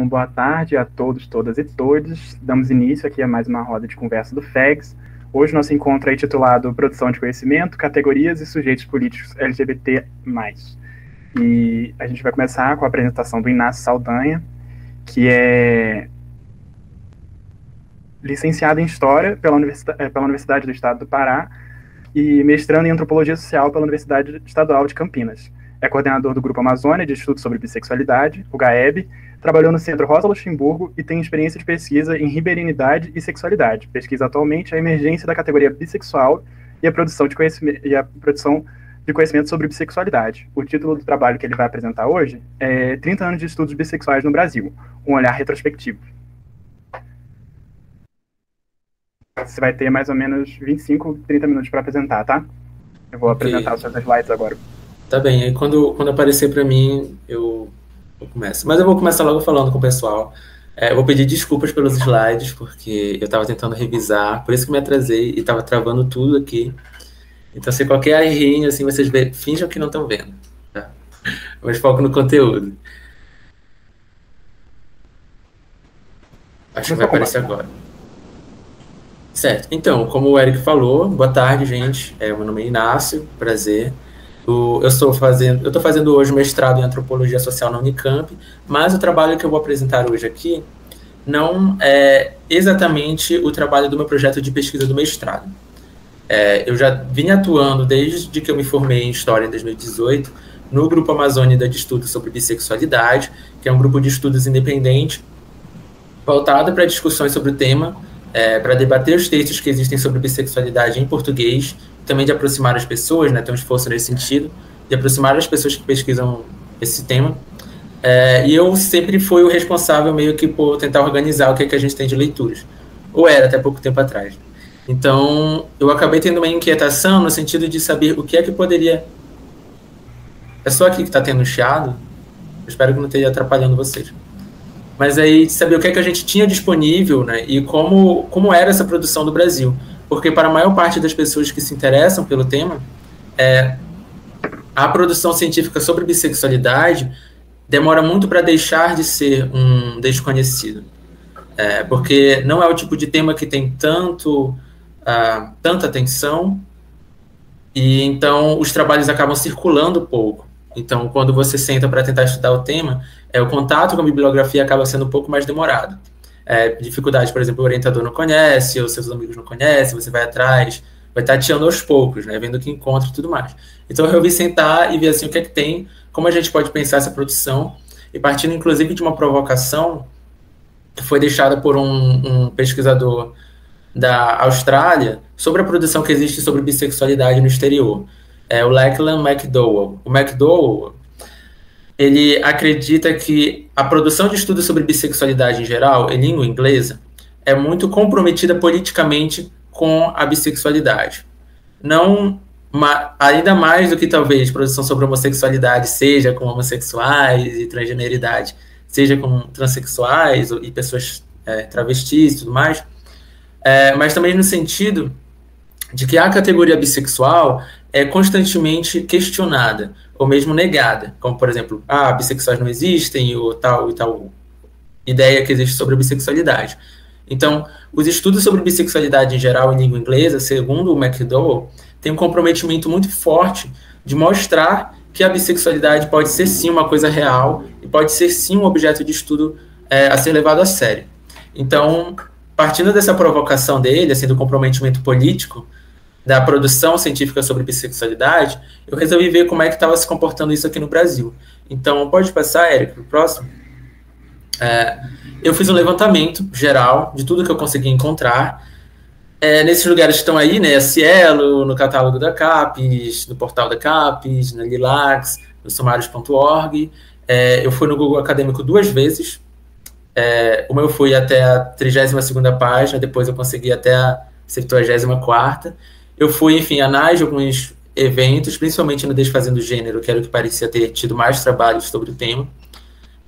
Então, boa tarde a todos, todas e todos. Damos início aqui a mais uma roda de conversa do FEGS. Hoje nosso encontro é intitulado Produção de Conhecimento, Categorias e Sujeitos Políticos LGBT+. E a gente vai começar com a apresentação do Inácio Saldanha, que é licenciado em História pela Universidade do Estado do Pará e mestrando em Antropologia Social pela Universidade Estadual de Campinas. É coordenador do Grupo Amazônia de Estudos sobre Bissexualidade, o GAEB, trabalhou no Centro Rosa Luxemburgo e tem experiência de pesquisa em ribeirinidade e sexualidade. Pesquisa atualmente a emergência da categoria bissexual e a produção de conhecimento sobre bissexualidade. O título do trabalho que ele vai apresentar hoje é 30 anos de estudos bissexuais no Brasil, um olhar retrospectivo. Você vai ter mais ou menos 25, 30 minutos para apresentar, tá? Eu vou apresentar os seus slides agora. Tá bem, aí quando aparecer para mim, eu começo. Mas eu vou começar logo falando com o pessoal. Eu vou pedir desculpas pelos slides, porque eu estava tentando revisar, por isso que me atrasei e estava travando tudo aqui. Então, se qualquer errinho, assim, vocês finjam que não estão vendo. Tá? Mas foco no conteúdo. Acho que vai aparecer agora. Certo. Então, como o Eric falou, boa tarde, gente. Meu nome é Inácio, prazer. Eu estou fazendo hoje mestrado em Antropologia Social na Unicamp, mas o trabalho que eu vou apresentar hoje aqui não é exatamente o trabalho do meu projeto de pesquisa do mestrado. Eu já vim atuando desde que eu me formei em História em 2018, no Grupo Amazônia de Estudos sobre Bissexualidade, que é um grupo de estudos independente, voltado para discussões sobre o tema, para debater os textos que existem sobre bissexualidade em português, também de aproximar as pessoas, né, tem um esforço nesse sentido, de aproximar as pessoas que pesquisam esse tema. E eu sempre fui o responsável meio que por tentar organizar o que a gente tem de leituras, ou era até pouco tempo atrás. Então, eu acabei tendo uma inquietação no sentido de saber o que é que poderia... É só aqui que está tendo chiado? Eu espero que não esteja atrapalhando vocês. Mas aí, de saber o que é que a gente tinha disponível, né, e como era essa produção do Brasil. Porque para a maior parte das pessoas que se interessam pelo tema, a produção científica sobre bissexualidade demora muito para deixar de ser um desconhecido. Porque não é o tipo de tema que tem tanta atenção, e então os trabalhos acabam circulando pouco. Então, quando você senta para tentar estudar o tema, o contato com a bibliografia acaba sendo um pouco mais demorado. Dificuldade, por exemplo, o orientador não conhece, ou seus amigos não conhecem, você vai atrás, vai tateando aos poucos, né, vendo o que encontra e tudo mais. Então, eu resolvi sentar e ver assim, o que é que tem, como a gente pode pensar essa produção, e partindo, inclusive, de uma provocação que foi deixada por um pesquisador da Austrália sobre a produção que existe sobre bissexualidade no exterior. O Lachlan McDowell. O McDowell, ele acredita que a produção de estudos sobre bissexualidade em geral, em língua inglesa, é muito comprometida politicamente com a bissexualidade. Não, ainda mais do que talvez produção sobre homossexualidade seja com homossexuais e transgeneridade, seja com transexuais e pessoas travestis e tudo mais, mas também no sentido de que a categoria bissexual é constantemente questionada, ou mesmo negada, como, por exemplo, bissexuais não existem, ou tal ideia que existe sobre a bissexualidade. Então, os estudos sobre bissexualidade em geral em língua inglesa, segundo o McDowell, tem um comprometimento muito forte de mostrar que a bissexualidade pode ser sim uma coisa real, e pode ser sim um objeto de estudo a ser levado a sério. Então, partindo dessa provocação dele, assim, do comprometimento político, da produção científica sobre bissexualidade, eu resolvi ver como é que estava se comportando isso aqui no Brasil. Então, pode passar, Eric, para o próximo? Eu fiz um levantamento geral de tudo que eu consegui encontrar. Nesses lugares que estão aí, né, a Cielo, no catálogo da CAPES, no portal da CAPES, na Lilacs, no sumários.org. Eu fui no Google Acadêmico 2 vezes. Uma eu fui até a 32ª página, depois eu consegui até a 74ª. Eu fui, enfim, anais de alguns eventos, principalmente no Desfazendo Gênero, que era o que parecia ter tido mais trabalhos sobre o tema.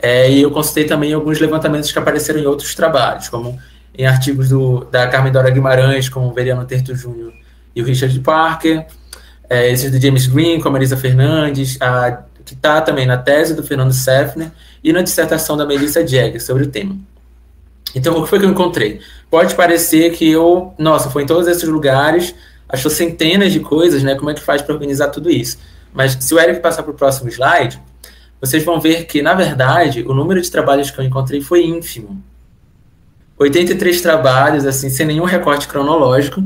E eu consultei também alguns levantamentos que apareceram em outros trabalhos, como em artigos da Carmen Dora Guimarães, com o Veriano Terto Júnior e o Richard Parker, esses do James Green, com a Marisa Fernandes, que está também na tese do Fernando Seffner e na dissertação da Melissa Jäger sobre o tema. Então, o que foi que eu encontrei? Pode parecer que foi em todos esses lugares, achou centenas de coisas, né? Como é que faz para organizar tudo isso? Mas se o Eric passar para o próximo slide, vocês vão ver que, na verdade, o número de trabalhos que eu encontrei foi ínfimo. 83 trabalhos, assim, sem nenhum recorte cronológico.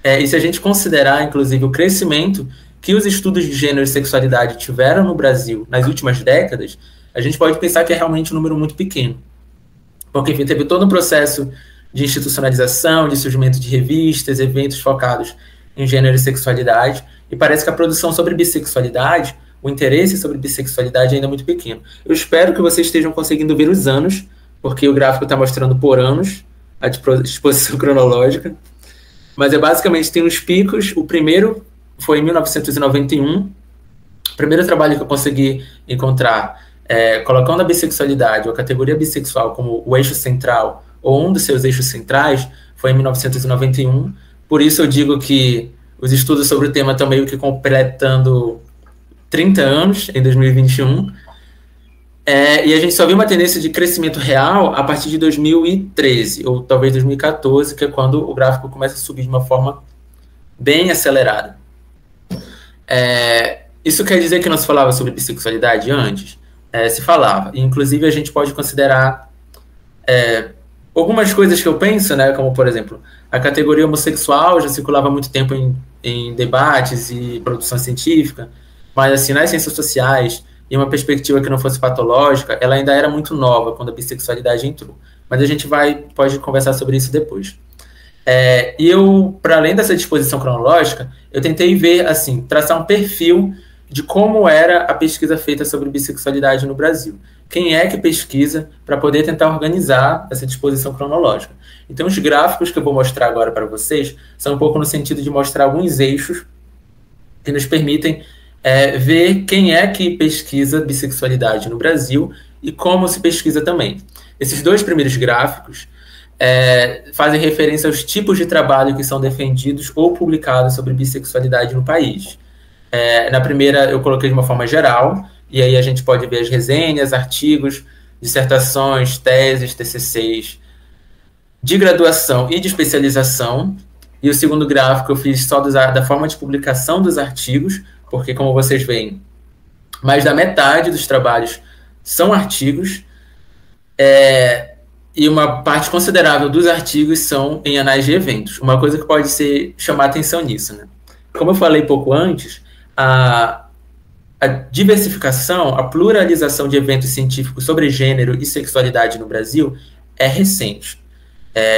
E se a gente considerar, inclusive, o crescimento que os estudos de gênero e sexualidade tiveram no Brasil nas últimas décadas, a gente pode pensar que é realmente um número muito pequeno. Porque, enfim, teve todo um processo de institucionalização, de surgimento de revistas, eventos focados em gênero e sexualidade, e parece que a produção sobre bissexualidade, o interesse sobre bissexualidade ainda é muito pequeno. Eu espero que vocês estejam conseguindo ver os anos, porque o gráfico está mostrando por anos a disposição cronológica, mas basicamente tem uns picos. O primeiro foi em 1991, o primeiro trabalho que eu consegui encontrar, colocando a bissexualidade ou a categoria bissexual como o eixo central, ou um dos seus eixos centrais, foi em 1991. Por isso eu digo que os estudos sobre o tema estão meio que completando 30 anos em 2021. E a gente só viu uma tendência de crescimento real a partir de 2013, ou talvez 2014, que é quando o gráfico começa a subir de uma forma bem acelerada. Isso quer dizer que não se falava sobre bissexualidade antes? Se falava. E, inclusive, a gente pode considerar algumas coisas que eu penso, né, como, por exemplo, a categoria homossexual já circulava há muito tempo em debates e produção científica, mas, assim, nas ciências sociais, em uma perspectiva que não fosse patológica, ela ainda era muito nova quando a bissexualidade entrou. Mas a gente pode conversar sobre isso depois. E eu, para além dessa disposição cronológica, eu tentei ver, assim, traçar um perfil de como era a pesquisa feita sobre bissexualidade no Brasil. Quem é que pesquisa para poder tentar organizar essa disposição cronológica? Então, os gráficos que eu vou mostrar agora para vocês são um pouco no sentido de mostrar alguns eixos que nos permitem ver quem é que pesquisa bissexualidade no Brasil e como se pesquisa também. Esses dois primeiros gráficos fazem referência aos tipos de trabalho que são defendidos ou publicados sobre bissexualidade no país. Na primeira, eu coloquei de uma forma geral, e aí a gente pode ver as resenhas, artigos, dissertações, teses, TCCs, de graduação e de especialização. E o segundo gráfico eu fiz só da forma de publicação dos artigos, porque, como vocês veem, mais da metade dos trabalhos são artigos, e uma parte considerável dos artigos são em anais de eventos. Uma coisa que pode chamar atenção nisso, né? Como eu falei pouco antes, a diversificação, a pluralização de eventos científicos sobre gênero e sexualidade no Brasil é recente.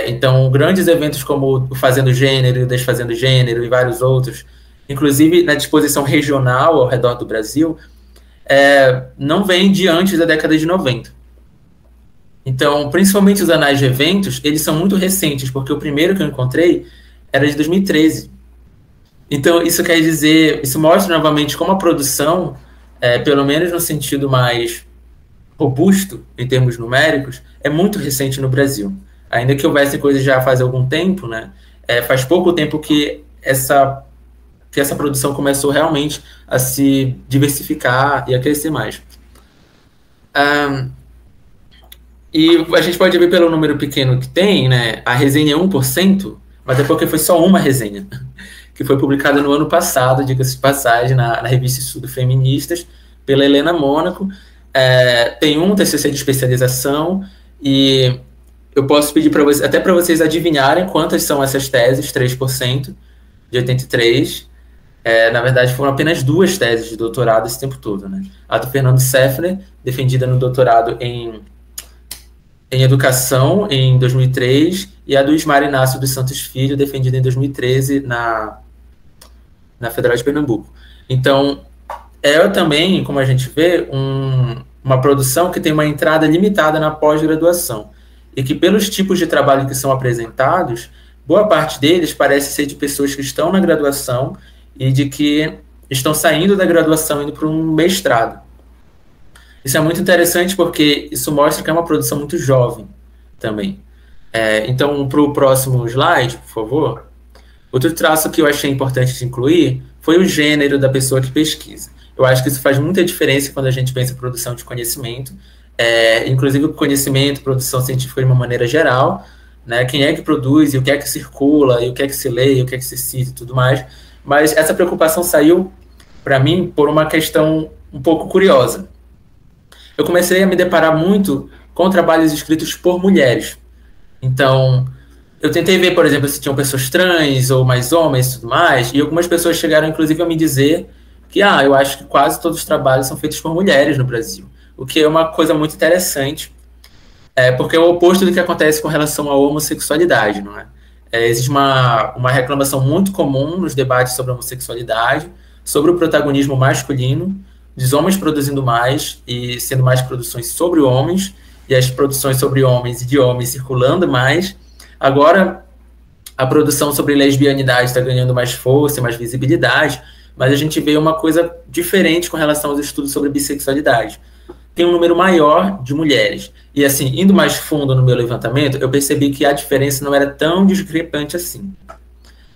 Então, grandes eventos como o Fazendo Gênero, o Desfazendo Gênero e vários outros, inclusive na disposição regional ao redor do Brasil, não vem de antes da década de 90. Então, principalmente os anais de eventos, eles são muito recentes, porque o primeiro que eu encontrei era de 2013. Então, isso quer dizer, isso mostra novamente como a produção, pelo menos no sentido mais robusto, em termos numéricos, é muito recente no Brasil. Ainda que houvesse coisas já faz algum tempo, né? Faz pouco tempo que essa produção começou realmente a se diversificar e a crescer mais. E a gente pode ver pelo número pequeno que tem, né? A resenha é 1%, mas é porque foi só uma resenha, que foi publicada no ano passado, diga-se de passagem, na revista Estudo Feministas, pela Helena Mônaco. Tem um TCC de especialização, e eu posso pedir para vocês, até para vocês adivinharem quantas são essas teses, 3% de 83. Na verdade, foram apenas 2 teses de doutorado esse tempo todo, né? A do Fernando Seffner, defendida no doutorado em Educação, em 2003, e a do Ismar Inácio dos Santos Filho, defendida em 2013 na Federal de Pernambuco. Então, também, como a gente vê, uma produção que tem uma entrada limitada na pós-graduação, e que, pelos tipos de trabalho que são apresentados, boa parte deles parece ser de pessoas que estão na graduação e de que estão saindo da graduação indo para um mestrado. Isso é muito interessante porque isso mostra que é uma produção muito jovem também. Então, para o próximo slide, por favor. Outro traço que eu achei importante de incluir foi o gênero da pessoa que pesquisa. Eu acho que isso faz muita diferença quando a gente pensa em produção de conhecimento, inclusive o conhecimento, produção científica de uma maneira geral, né? Quem é que produz, e o que é que circula, e o que é que se lê, e o que é que se cita e tudo mais. Mas essa preocupação saiu, para mim, por uma questão um pouco curiosa. Eu comecei a me deparar muito com trabalhos escritos por mulheres. Então, eu tentei ver, por exemplo, se tinham pessoas trans ou mais homens e tudo mais, e algumas pessoas chegaram, inclusive, a me dizer que, eu acho que quase todos os trabalhos são feitos por mulheres no Brasil, o que é uma coisa muito interessante, porque é o oposto do que acontece com relação à homossexualidade, não é? Existe uma reclamação muito comum nos debates sobre a homossexualidade, sobre o protagonismo masculino, dos homens produzindo mais e sendo mais produções sobre homens, e as produções sobre homens e de homens circulando mais. Agora, a produção sobre lesbianidade está ganhando mais força, mais visibilidade, mas a gente vê uma coisa diferente com relação aos estudos sobre bissexualidade. Tem um número maior de mulheres. E, assim, indo mais fundo no meu levantamento, eu percebi que a diferença não era tão discrepante assim.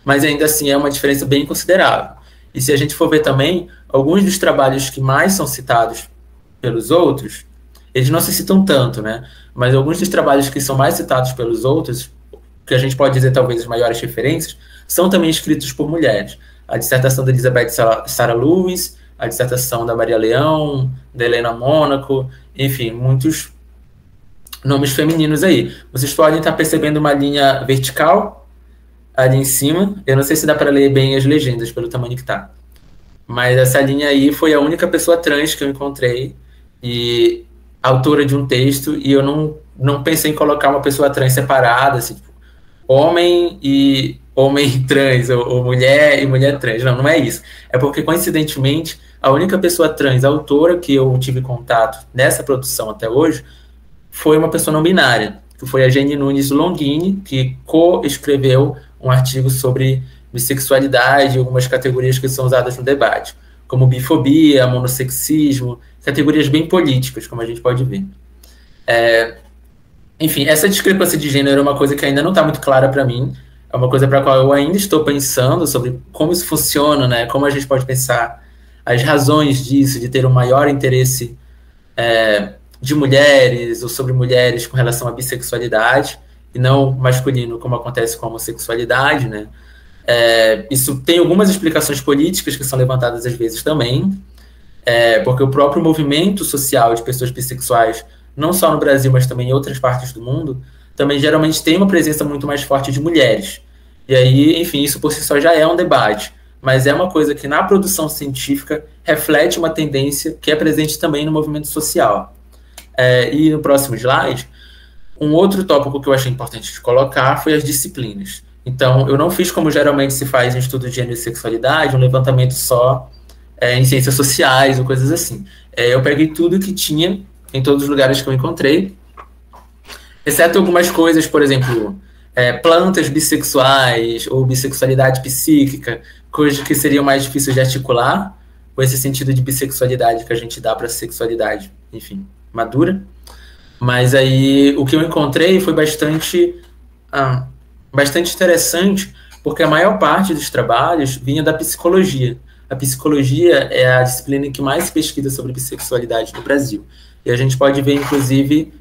Mas, ainda assim, é uma diferença bem considerável. E se a gente for ver também, alguns dos trabalhos que mais são citados pelos outros, eles não se citam tanto, né? Mas alguns dos trabalhos que são mais citados pelos outros, que a gente pode dizer talvez as maiores referências, são também escritos por mulheres. A dissertação da Elizabeth Sarah Lewis, a dissertação da Maria Leão, da Helena Mônaco, enfim, muitos nomes femininos aí. Vocês podem estar percebendo uma linha vertical ali em cima. Eu não sei se dá para ler bem as legendas pelo tamanho que tá. Mas essa linha aí foi a única pessoa trans que eu encontrei e autora de um texto, e eu não pensei em colocar uma pessoa trans separada, assim, tipo, homem e homem trans, ou mulher e mulher trans. Não é isso. É porque, coincidentemente, a única pessoa trans autora que eu tive contato nessa produção até hoje foi uma pessoa não binária, que foi a Jenny Nunes Longini, que co-escreveu um artigo sobre bissexualidade e algumas categorias que são usadas no debate, como bifobia, monossexismo, categorias bem políticas, como a gente pode ver. Enfim, essa discrepância de gênero é uma coisa que ainda não está muito clara para mim, é uma coisa para a qual eu ainda estou pensando sobre como isso funciona, né? Como a gente pode pensar as razões disso, de ter um maior interesse de mulheres ou sobre mulheres com relação à bissexualidade, e não masculino, como acontece com a homossexualidade, né? Isso tem algumas explicações políticas que são levantadas às vezes também, porque o próprio movimento social de pessoas bissexuais, não só no Brasil, mas também em outras partes do mundo, também geralmente tem uma presença muito mais forte de mulheres. E aí, enfim, isso por si só já é um debate, mas é uma coisa que na produção científica reflete uma tendência que é presente também no movimento social. E no próximo slide, um outro tópico que eu achei importante de colocar foi as disciplinas. Então, eu não fiz como geralmente se faz em estudo de gênero e sexualidade, um levantamento só em ciências sociais ou coisas assim. Eu peguei tudo que tinha em todos os lugares que eu encontrei, exceto algumas coisas, por exemplo, plantas bissexuais ou bissexualidade psíquica, coisas que seriam mais difíceis de articular, com esse sentido de bissexualidade que a gente dá para a sexualidade, enfim, madura. Mas aí o que eu encontrei foi bastante interessante, porque a maior parte dos trabalhos vinha da psicologia. A psicologia é a disciplina que mais pesquisa sobre bissexualidade no Brasil. E a gente pode ver, inclusive,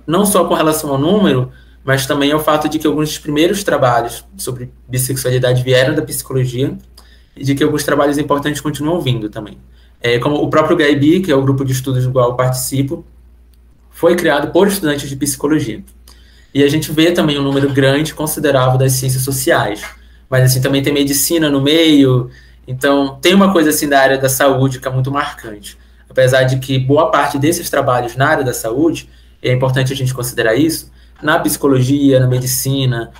não só com relação ao número, mas também ao fato de que alguns dos primeiros trabalhos sobre bissexualidade vieram da psicologia e de que alguns trabalhos importantes continuam vindo também. Como o próprio GAIBI, que é o grupo de estudos do qual eu participo, foi criado por estudantes de psicologia. E a gente vê também um número grande, considerável, das ciências sociais. Mas, assim, também tem medicina no meio. Então, tem uma coisa, assim, da área da saúde que é muito marcante. Apesar de que boa parte desses trabalhos na área da saúde, é importante a gente considerar isso, na psicologia, na medicina,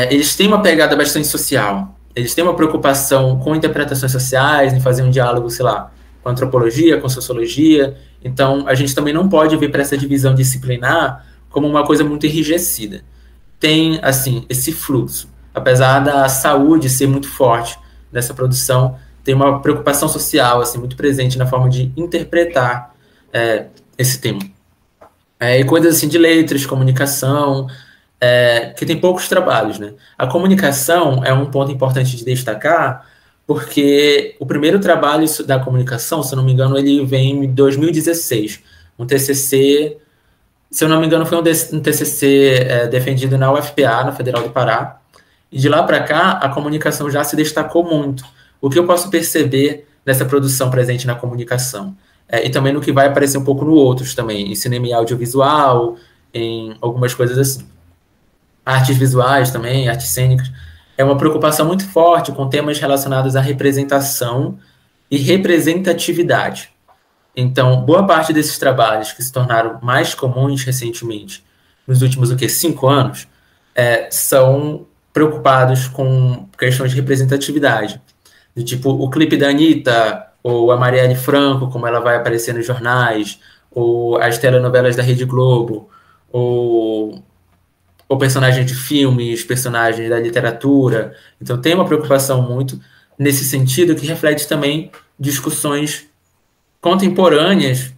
eles têm uma pegada bastante social. Eles têm uma preocupação com interpretações sociais, em fazer um diálogo, sei lá, com antropologia, com sociologia. Então, a gente também não pode ver para essa divisão disciplinar como uma coisa muito enrijecida. Tem, assim, esse fluxo. Apesar da saúde ser muito forte nessa produção, tem uma preocupação social, assim, muito presente na forma de interpretar esse tema. E coisas assim de letras, comunicação, que tem poucos trabalhos, né? A comunicação é um ponto importante de destacar, porque o primeiro trabalho da comunicação, se eu não me engano, ele vem em 2016. Um TCC, se eu não me engano, foi um TCC defendido na UFPA, na Federal do Pará. E de lá para cá, a comunicação já se destacou muito. O que eu posso perceber dessa produção presente na comunicação? E também no que vai aparecer um pouco no outros também, em cinema e audiovisual, em algumas coisas assim. Artes visuais também, artes cênicas. É uma preocupação muito forte com temas relacionados à representação e representatividade. Então, boa parte desses trabalhos que se tornaram mais comuns recentemente, nos últimos, 5 anos, são preocupados com questões de representatividade. Do tipo, o clipe da Anitta, ou a Marielle Franco, como ela vai aparecer nos jornais, ou as telenovelas da Rede Globo, ou personagens de filmes, personagens da literatura. Então, tem uma preocupação muito nesse sentido que reflete também discussões contemporâneas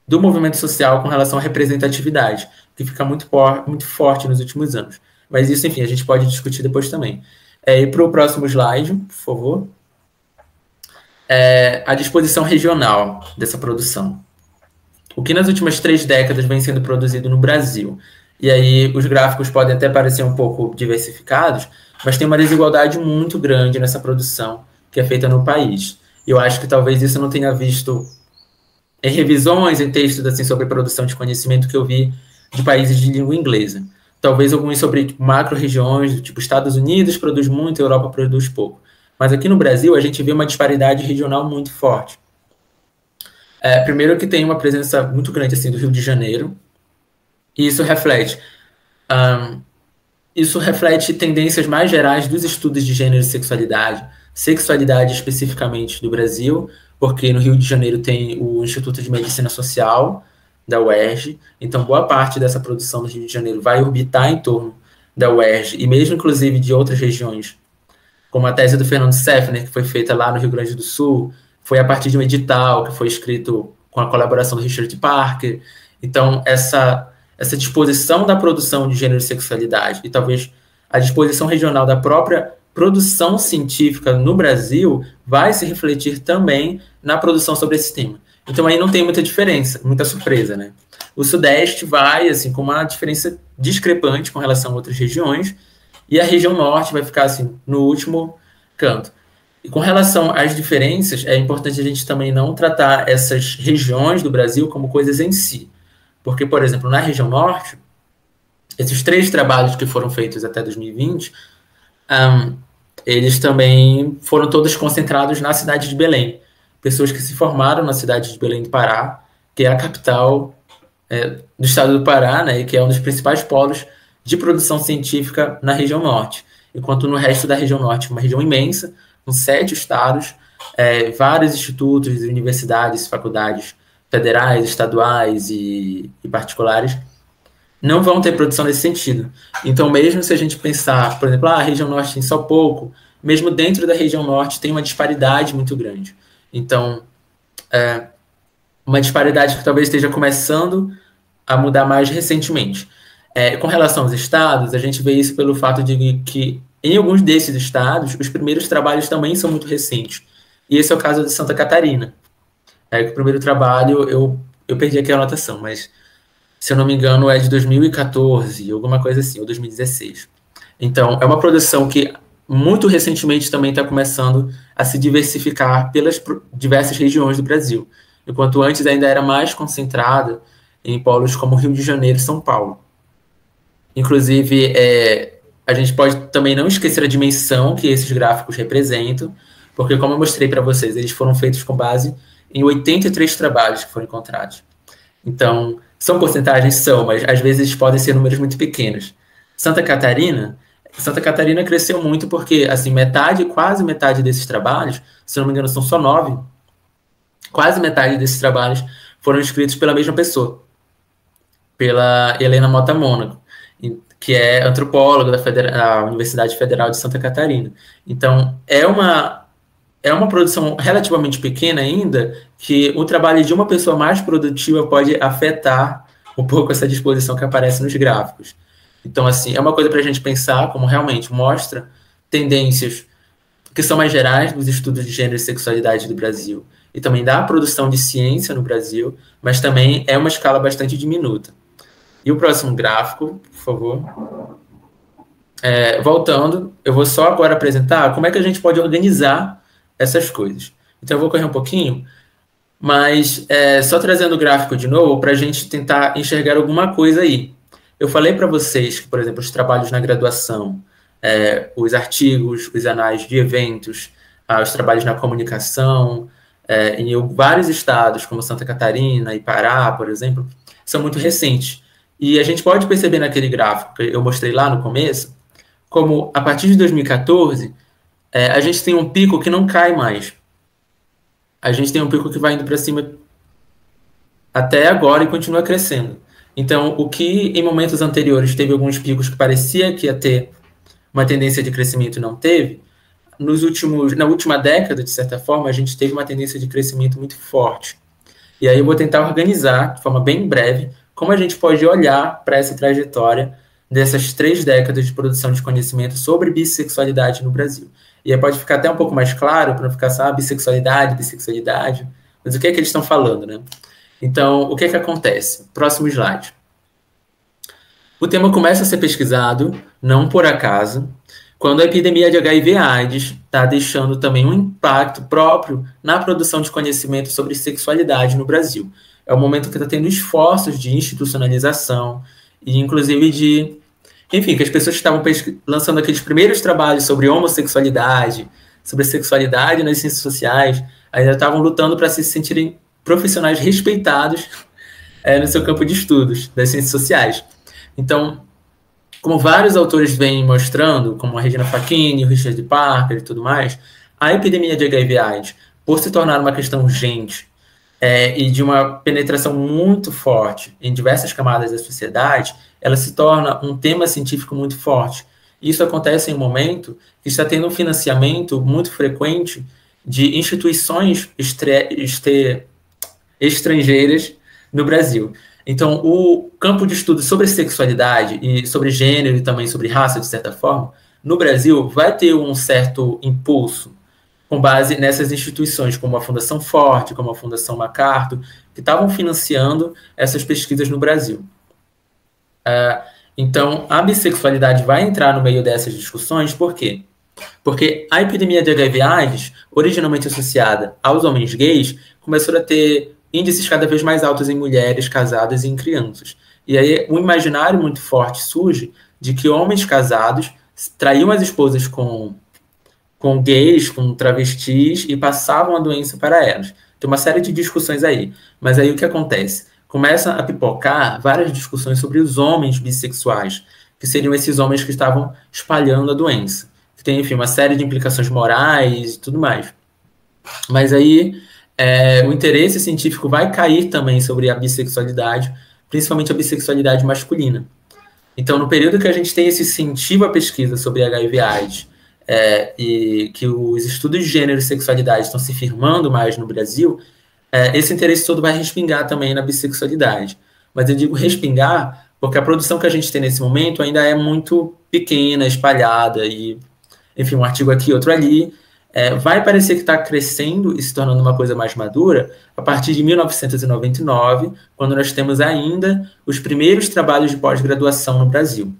do movimento social com relação à representatividade, que fica muito forte nos últimos anos. Mas isso, enfim, a gente pode discutir depois também. E para o próximo slide, por favor. A disposição regional dessa produção. O que nas últimas 3 décadas vem sendo produzido no Brasil. E aí os gráficos podem até parecer um pouco diversificados, mas tem uma desigualdade muito grande nessa produção que é feita no país. E eu acho que talvez isso eu não tenha visto em revisões, em textos assim, sobre produção de conhecimento que eu vi de países de língua inglesa. Talvez alguns sobre macro-regiões, do tipo Estados Unidos produz muito, Europa produz pouco. Mas aqui no Brasil a gente vê uma disparidade regional muito forte. Primeiro que tem uma presença muito grande assim, do Rio de Janeiro, e isso reflete tendências mais gerais dos estudos de gênero e sexualidade especificamente do Brasil, porque no Rio de Janeiro tem o Instituto de Medicina Social da UERJ, então boa parte dessa produção do Rio de Janeiro vai orbitar em torno da UERJ, e mesmo inclusive de outras regiões, como a tese do Fernando Seffner, que foi feita lá no Rio Grande do Sul, foi a partir de um edital que foi escrito com a colaboração do Richard Parker. Então, essa disposição da produção de gênero e sexualidade, e talvez a disposição regional da própria produção científica no Brasil, vai se refletir também na produção sobre esse tema. Então, aí não tem muita diferença, muita surpresa, né? O Sudeste vai, assim, com uma diferença discrepante com relação a outras regiões, e a região Norte vai ficar, assim, no último canto. E com relação às diferenças, é importante a gente também não tratar essas regiões do Brasil como coisas em si. Porque, por exemplo, na região Norte, esses 3 trabalhos que foram feitos até 2020, eles também foram todos concentrados na cidade de Belém. Pessoas que se formaram na cidade de Belém do Pará, que é a capital do estado do Pará, né, e que é um dos principais polos de produção científica na região Norte. Enquanto no resto da região Norte, uma região imensa, com 7 estados, vários institutos, universidades, faculdades federais, estaduais e particulares, não vão ter produção nesse sentido. Então, mesmo se a gente pensar, por exemplo, a região Norte tem só pouco, mesmo dentro da região Norte tem uma disparidade muito grande. Então, uma disparidade que talvez esteja começando a mudar mais recentemente. Com relação aos estados, a gente vê isso pelo fato de que, em alguns desses estados, os primeiros trabalhos também são muito recentes. E esse é o caso de Santa Catarina. O primeiro trabalho, eu perdi aqui a anotação, mas, se eu não me engano, é de 2014, alguma coisa assim, ou 2016. Então, é uma produção que, muito recentemente, também está começando a se diversificar pelas diversas regiões do Brasil, enquanto antes ainda era mais concentrada em polos como Rio de Janeiro e São Paulo. Inclusive, a gente pode também não esquecer a dimensão que esses gráficos representam, porque, como eu mostrei para vocês, eles foram feitos com base em 83 trabalhos que foram encontrados. Então, são porcentagens? São, mas às vezes podem ser números muito pequenos. Santa Catarina cresceu muito porque, assim, quase metade desses trabalhos, se não me engano, são só 9, quase metade desses trabalhos foram escritos pela mesma pessoa, pela Helena Mota Mônaco, que é antropóloga da Universidade Federal de Santa Catarina. Então, é uma produção relativamente pequena ainda, que o trabalho de uma pessoa mais produtiva pode afetar um pouco essa disposição que aparece nos gráficos. Então, assim, é uma coisa para a gente pensar, como realmente mostra tendências que são mais gerais dos estudos de gênero e sexualidade do Brasil, e também da produção de ciência no Brasil, mas também é uma escala bastante diminuta. E o próximo gráfico, por favor. Voltando, eu vou só agora apresentar como é que a gente pode organizar essas coisas. Então, eu vou correr um pouquinho, mas só trazendo o gráfico de novo para a gente tentar enxergar alguma coisa aí. Eu falei para vocês que, por exemplo, os trabalhos na graduação, os artigos, os anais de eventos, os trabalhos na comunicação, em vários estados, como Santa Catarina e Pará, por exemplo, são muito recentes. E a gente pode perceber naquele gráfico que eu mostrei lá no começo, como a partir de 2014, a gente tem um pico que não cai mais. A gente tem um pico que vai indo para cima até agora e continua crescendo. Então, o que em momentos anteriores teve alguns picos que parecia que ia ter uma tendência de crescimento e não teve, na última década, de certa forma, a gente teve uma tendência de crescimento muito forte. E aí eu vou tentar organizar, de forma bem breve, como a gente pode olhar para essa trajetória dessas 3 décadas de produção de conhecimento sobre bissexualidade no Brasil. E aí pode ficar até um pouco mais claro, para não ficar só bissexualidade, mas o que é que eles estão falando, né? Então, o que é que acontece? Próximo slide. O tema começa a ser pesquisado, não por acaso, quando a epidemia de HIV/AIDS está deixando também um impacto próprio na produção de conhecimento sobre sexualidade no Brasil. É o momento que está tendo esforços de institucionalização e, inclusive, que as pessoas que estavam lançando aqueles primeiros trabalhos sobre homossexualidade, sobre sexualidade nas ciências sociais, ainda estavam lutando para se sentirem profissionais respeitados no seu campo de estudos das ciências sociais. Então, como vários autores vêm mostrando, como a Regina Facchini, o Richard Parker e tudo mais, a epidemia de HIV/AIDS, por se tornar uma questão urgente e de uma penetração muito forte em diversas camadas da sociedade, ela se torna um tema científico muito forte. Isso acontece em um momento que está tendo um financiamento muito frequente de instituições estrangeiras no Brasil. Então, o campo de estudo sobre sexualidade e sobre gênero e também sobre raça, de certa forma, no Brasil vai ter um certo impulso com base nessas instituições, como a Fundação Forte, como a Fundação MacArthur, que estavam financiando essas pesquisas no Brasil. Então, a bissexualidade vai entrar no meio dessas discussões, por quê? Porque a epidemia de HIV/AIDS, originalmente associada aos homens gays, começou a ter índices cada vez mais altos em mulheres casadas e em crianças. E aí um imaginário muito forte surge de que homens casados traíam as esposas com gays, com travestis, e passavam a doença para elas. Tem uma série de discussões aí. Mas aí o que acontece? Começa a pipocar várias discussões sobre os homens bissexuais, que seriam esses homens que estavam espalhando a doença. Que tem, enfim, uma série de implicações morais e tudo mais. Mas aí o interesse científico vai cair também sobre a bissexualidade, principalmente a bissexualidade masculina. Então, no período que a gente tem esse incentivo à pesquisa sobre HIV/AIDS, e que os estudos de gênero e sexualidade estão se firmando mais no Brasil, esse interesse todo vai respingar também na bissexualidade. Mas eu digo respingar porque a produção que a gente tem nesse momento ainda é muito pequena, espalhada, e, enfim, um artigo aqui, outro ali. Vai parecer que está crescendo e se tornando uma coisa mais madura a partir de 1999, quando nós temos ainda os primeiros trabalhos de pós-graduação no Brasil,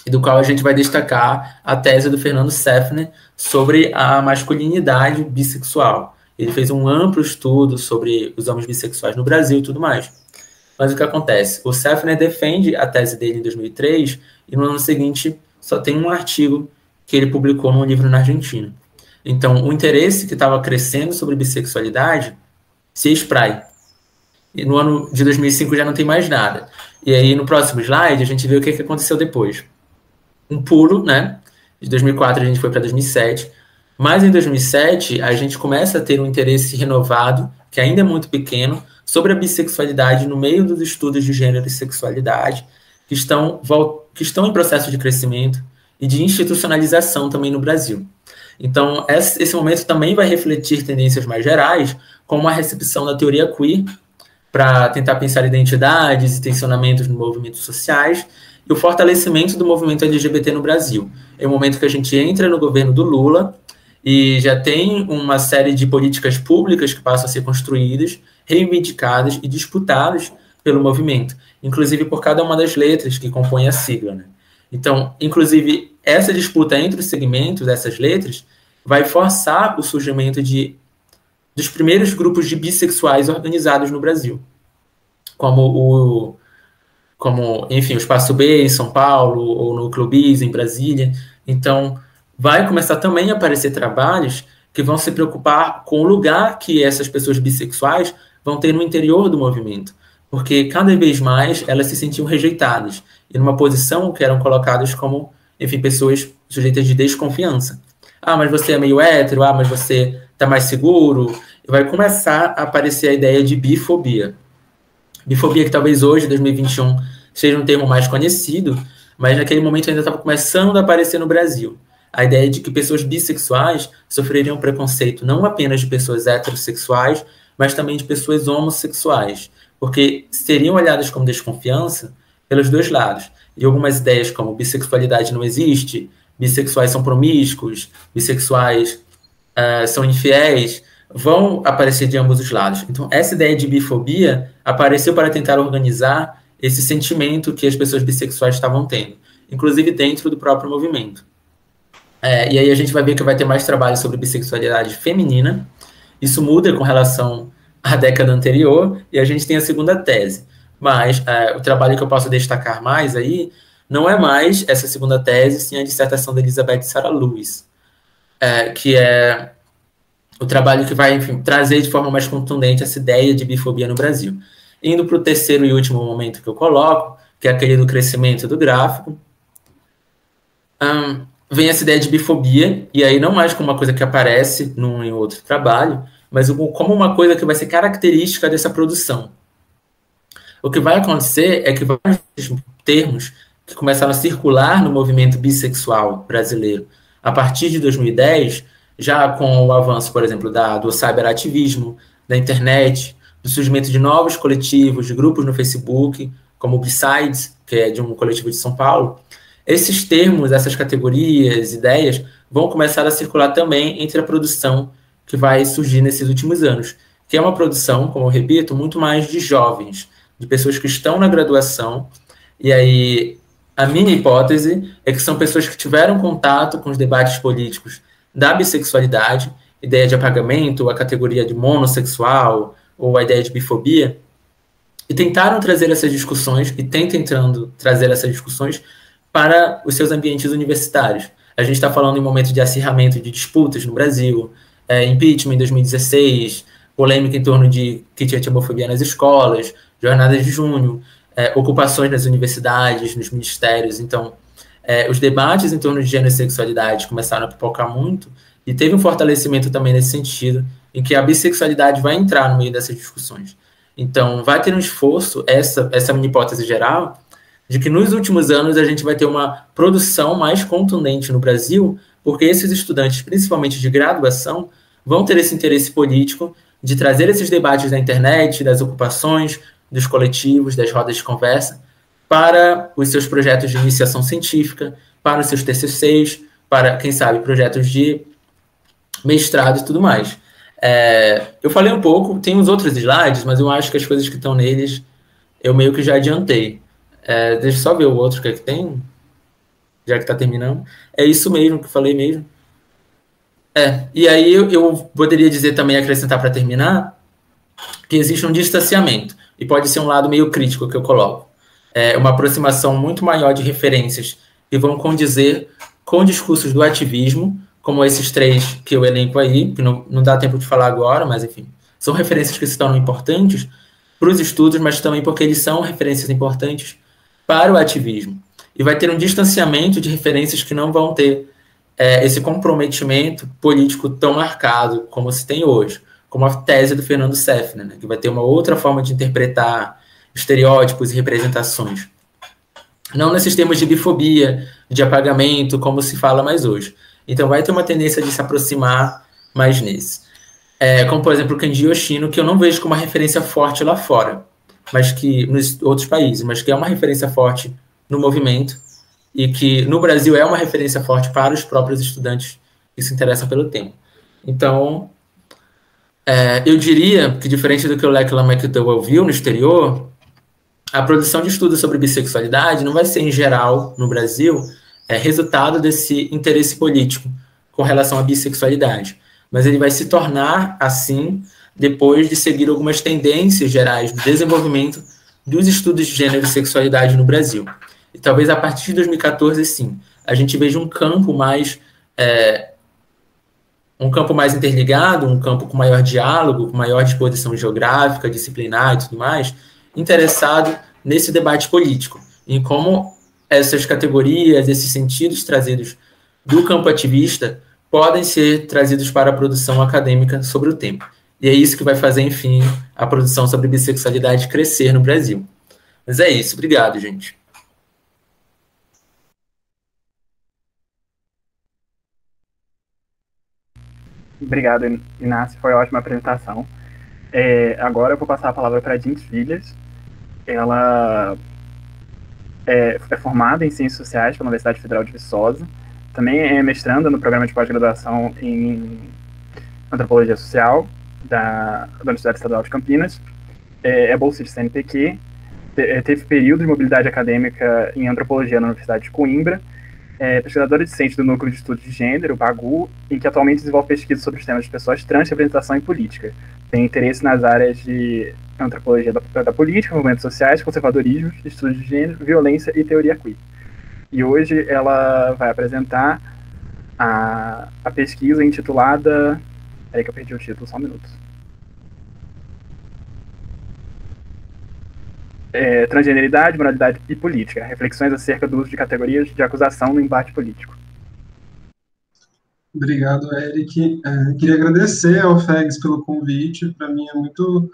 e do qual a gente vai destacar a tese do Fernando Seffner sobre a masculinidade bissexual. Ele fez um amplo estudo sobre os homens bissexuais no Brasil e tudo mais. Mas o que acontece? O Seffner defende a tese dele em 2003 e no ano seguinte só tem um artigo que ele publicou num livro na Argentina. Então, o interesse que estava crescendo sobre bissexualidade se espraia. E no ano de 2005 já não tem mais nada. E aí, no próximo slide, a gente vê o que aconteceu depois. Um pulo, né? De 2004 a gente foi para 2007. Mas em 2007, a gente começa a ter um interesse renovado, que ainda é muito pequeno, sobre a bissexualidade no meio dos estudos de gênero e sexualidade, que estão em processo de crescimento e de institucionalização também no Brasil. Então, esse momento também vai refletir tendências mais gerais, como a recepção da teoria queer, para tentar pensar identidades e tensionamentos nos movimentos sociais, e o fortalecimento do movimento LGBT no Brasil. É o momento que a gente entra no governo do Lula, e já tem uma série de políticas públicas que passam a ser construídas, reivindicadas e disputadas pelo movimento, inclusive por cada uma das letras que compõem a sigla, né? Então, inclusive, essa disputa entre os segmentos dessas letras vai forçar o surgimento dos primeiros grupos de bissexuais organizados no Brasil, como enfim, o Espaço B em São Paulo, ou o Núcleo Bis em Brasília. Então, vai começar também a aparecer trabalhos que vão se preocupar com o lugar que essas pessoas bissexuais vão ter no interior do movimento, porque cada vez mais elas se sentiam rejeitadas, e numa posição que eram colocadas como, enfim, pessoas sujeitas de desconfiança. Ah, mas você é meio hétero, ah, mas você está mais seguro. E vai começar a aparecer a ideia de bifobia. Bifobia que talvez hoje, 2021, seja um termo mais conhecido, mas naquele momento ainda estava começando a aparecer no Brasil. A ideia de que pessoas bissexuais sofreriam preconceito não apenas de pessoas heterossexuais, mas também de pessoas homossexuais, porque seriam olhadas como desconfiança pelos dois lados. E algumas ideias como bissexualidade não existe, bissexuais são promíscuos, bissexuais são infiéis, vão aparecer de ambos os lados. Então, essa ideia de bifobia apareceu para tentar organizar esse sentimento que as pessoas bissexuais estavam tendo, inclusive dentro do próprio movimento. E aí a gente vai ver que vai ter mais trabalho sobre bissexualidade feminina. Isso muda com relação à década anterior, e a gente tem a segunda tese. Mas o trabalho que eu posso destacar mais aí não é mais essa segunda tese, sim a dissertação da Elizabeth Sarah Lewis, que é o trabalho que vai, enfim, trazer de forma mais contundente essa ideia de bifobia no Brasil. Indo para o terceiro e último momento que eu coloco, que é aquele do crescimento do gráfico, vem essa ideia de bifobia, e aí não mais como uma coisa que aparece num e outro trabalho, mas como uma coisa que vai ser característica dessa produção. O que vai acontecer é que vários termos que começaram a circular no movimento bissexual brasileiro a partir de 2010, já com o avanço, por exemplo, do cyberativismo, da internet, do surgimento de novos coletivos, de grupos no Facebook, como o B-Sides, que é de um coletivo de São Paulo, esses termos, essas categorias, ideias, vão começar a circular também entre a produção que vai surgir nesses últimos anos, que é uma produção, como eu repito, muito mais de jovens, de pessoas que estão na graduação, e aí a minha hipótese é que são pessoas que tiveram contato com os debates políticos da bissexualidade, ideia de apagamento, a categoria de monossexual, ou a ideia de bifobia, e tentaram trazer essas discussões, e têm tentando trazer essas discussões para os seus ambientes universitários. A gente está falando em um momento de acirramento de disputas no Brasil, impeachment em 2016, polêmica em torno de kit anti-homofobia nas escolas, jornadas de junho, ocupações nas universidades, nos ministérios. Então, os debates em torno de gênero e sexualidade começaram a pipocar muito, e teve um fortalecimento também nesse sentido, em que a bissexualidade vai entrar no meio dessas discussões. Então, vai ter um esforço, essa é a minha hipótese geral, de que nos últimos anos a gente vai ter uma produção mais contundente no Brasil, porque esses estudantes, principalmente de graduação, vão ter esse interesse político de trazer esses debates da internet, das ocupações, dos coletivos, das rodas de conversa, para os seus projetos de iniciação científica, para os seus TCCs, para, quem sabe, projetos de mestrado e tudo mais. Eu falei um pouco, tem uns outros slides, mas eu acho que as coisas que estão neles eu meio que já adiantei. Deixa eu só ver o outro que tem, já que está terminando. É isso mesmo que eu falei mesmo. E aí eu poderia dizer também, acrescentar para terminar, que existe um distanciamento, e pode ser um lado meio crítico que eu coloco. Uma aproximação muito maior de referências que vão condizer com discursos do ativismo, como esses três que eu elenco aí, que não dá tempo de falar agora, mas enfim, são referências que se tornam importantes para os estudos, mas também porque eles são referências importantes para o ativismo. E vai ter um distanciamento de referências que não vão ter esse comprometimento político tão marcado como se tem hoje, como a tese do Fernando Seffner, né, que vai ter uma outra forma de interpretar estereótipos e representações. Não nesses termos de bifobia, de apagamento, como se fala mais hoje. Então vai ter uma tendência de se aproximar mais nesse. Como, por exemplo, o Kenji Yoshino, que eu não vejo como uma referência forte lá fora, mas que nos outros países, mas que é uma referência forte no movimento, e que no Brasil é uma referência forte para os próprios estudantes que se interessam pelo tema. Então, eu diria que, diferente do que o Lachlan McDowell viu no exterior, a produção de estudos sobre bissexualidade não vai ser, em geral, no Brasil, resultado desse interesse político com relação à bissexualidade, mas ele vai se tornar assim depois de seguir algumas tendências gerais do desenvolvimento dos estudos de gênero e sexualidade no Brasil. E talvez a partir de 2014, sim, a gente veja um campo mais interligado, um campo com maior diálogo, com maior disposição geográfica, disciplinar e tudo mais, interessado nesse debate político, em como essas categorias, esses sentidos trazidos do campo ativista podem ser trazidos para a produção acadêmica sobre o tema. E é isso que vai fazer, enfim, a produção sobre bissexualidade crescer no Brasil. Mas é isso. Obrigado, gente. Obrigado, Inácio. Foi uma ótima apresentação. Agora eu vou passar a palavra para a Jinx Vilhas. Ela é formada em Ciências Sociais pela Universidade Federal de Viçosa. Também é mestranda no programa de pós-graduação em Antropologia Social da Universidade Estadual de Campinas. É bolsa de CNPq. Teve período de mobilidade acadêmica em Antropologia na Universidade de Coimbra. Pesquisadora discente do Núcleo de Estudos de Gênero, o BAGU, em que atualmente desenvolve pesquisas sobre os temas de pessoas trans, representação e política. Tem interesse nas áreas de antropologia da política, movimentos sociais, conservadorismo, estudos de gênero, violência e teoria queer. E hoje ela vai apresentar a pesquisa intitulada... Peraí que eu perdi o título, só um minuto. Transgeneridade, moralidade e política. Reflexões acerca do uso de categorias de acusação no embate político. Obrigado, Eric. Queria agradecer ao FEGS pelo convite. Para mim é muito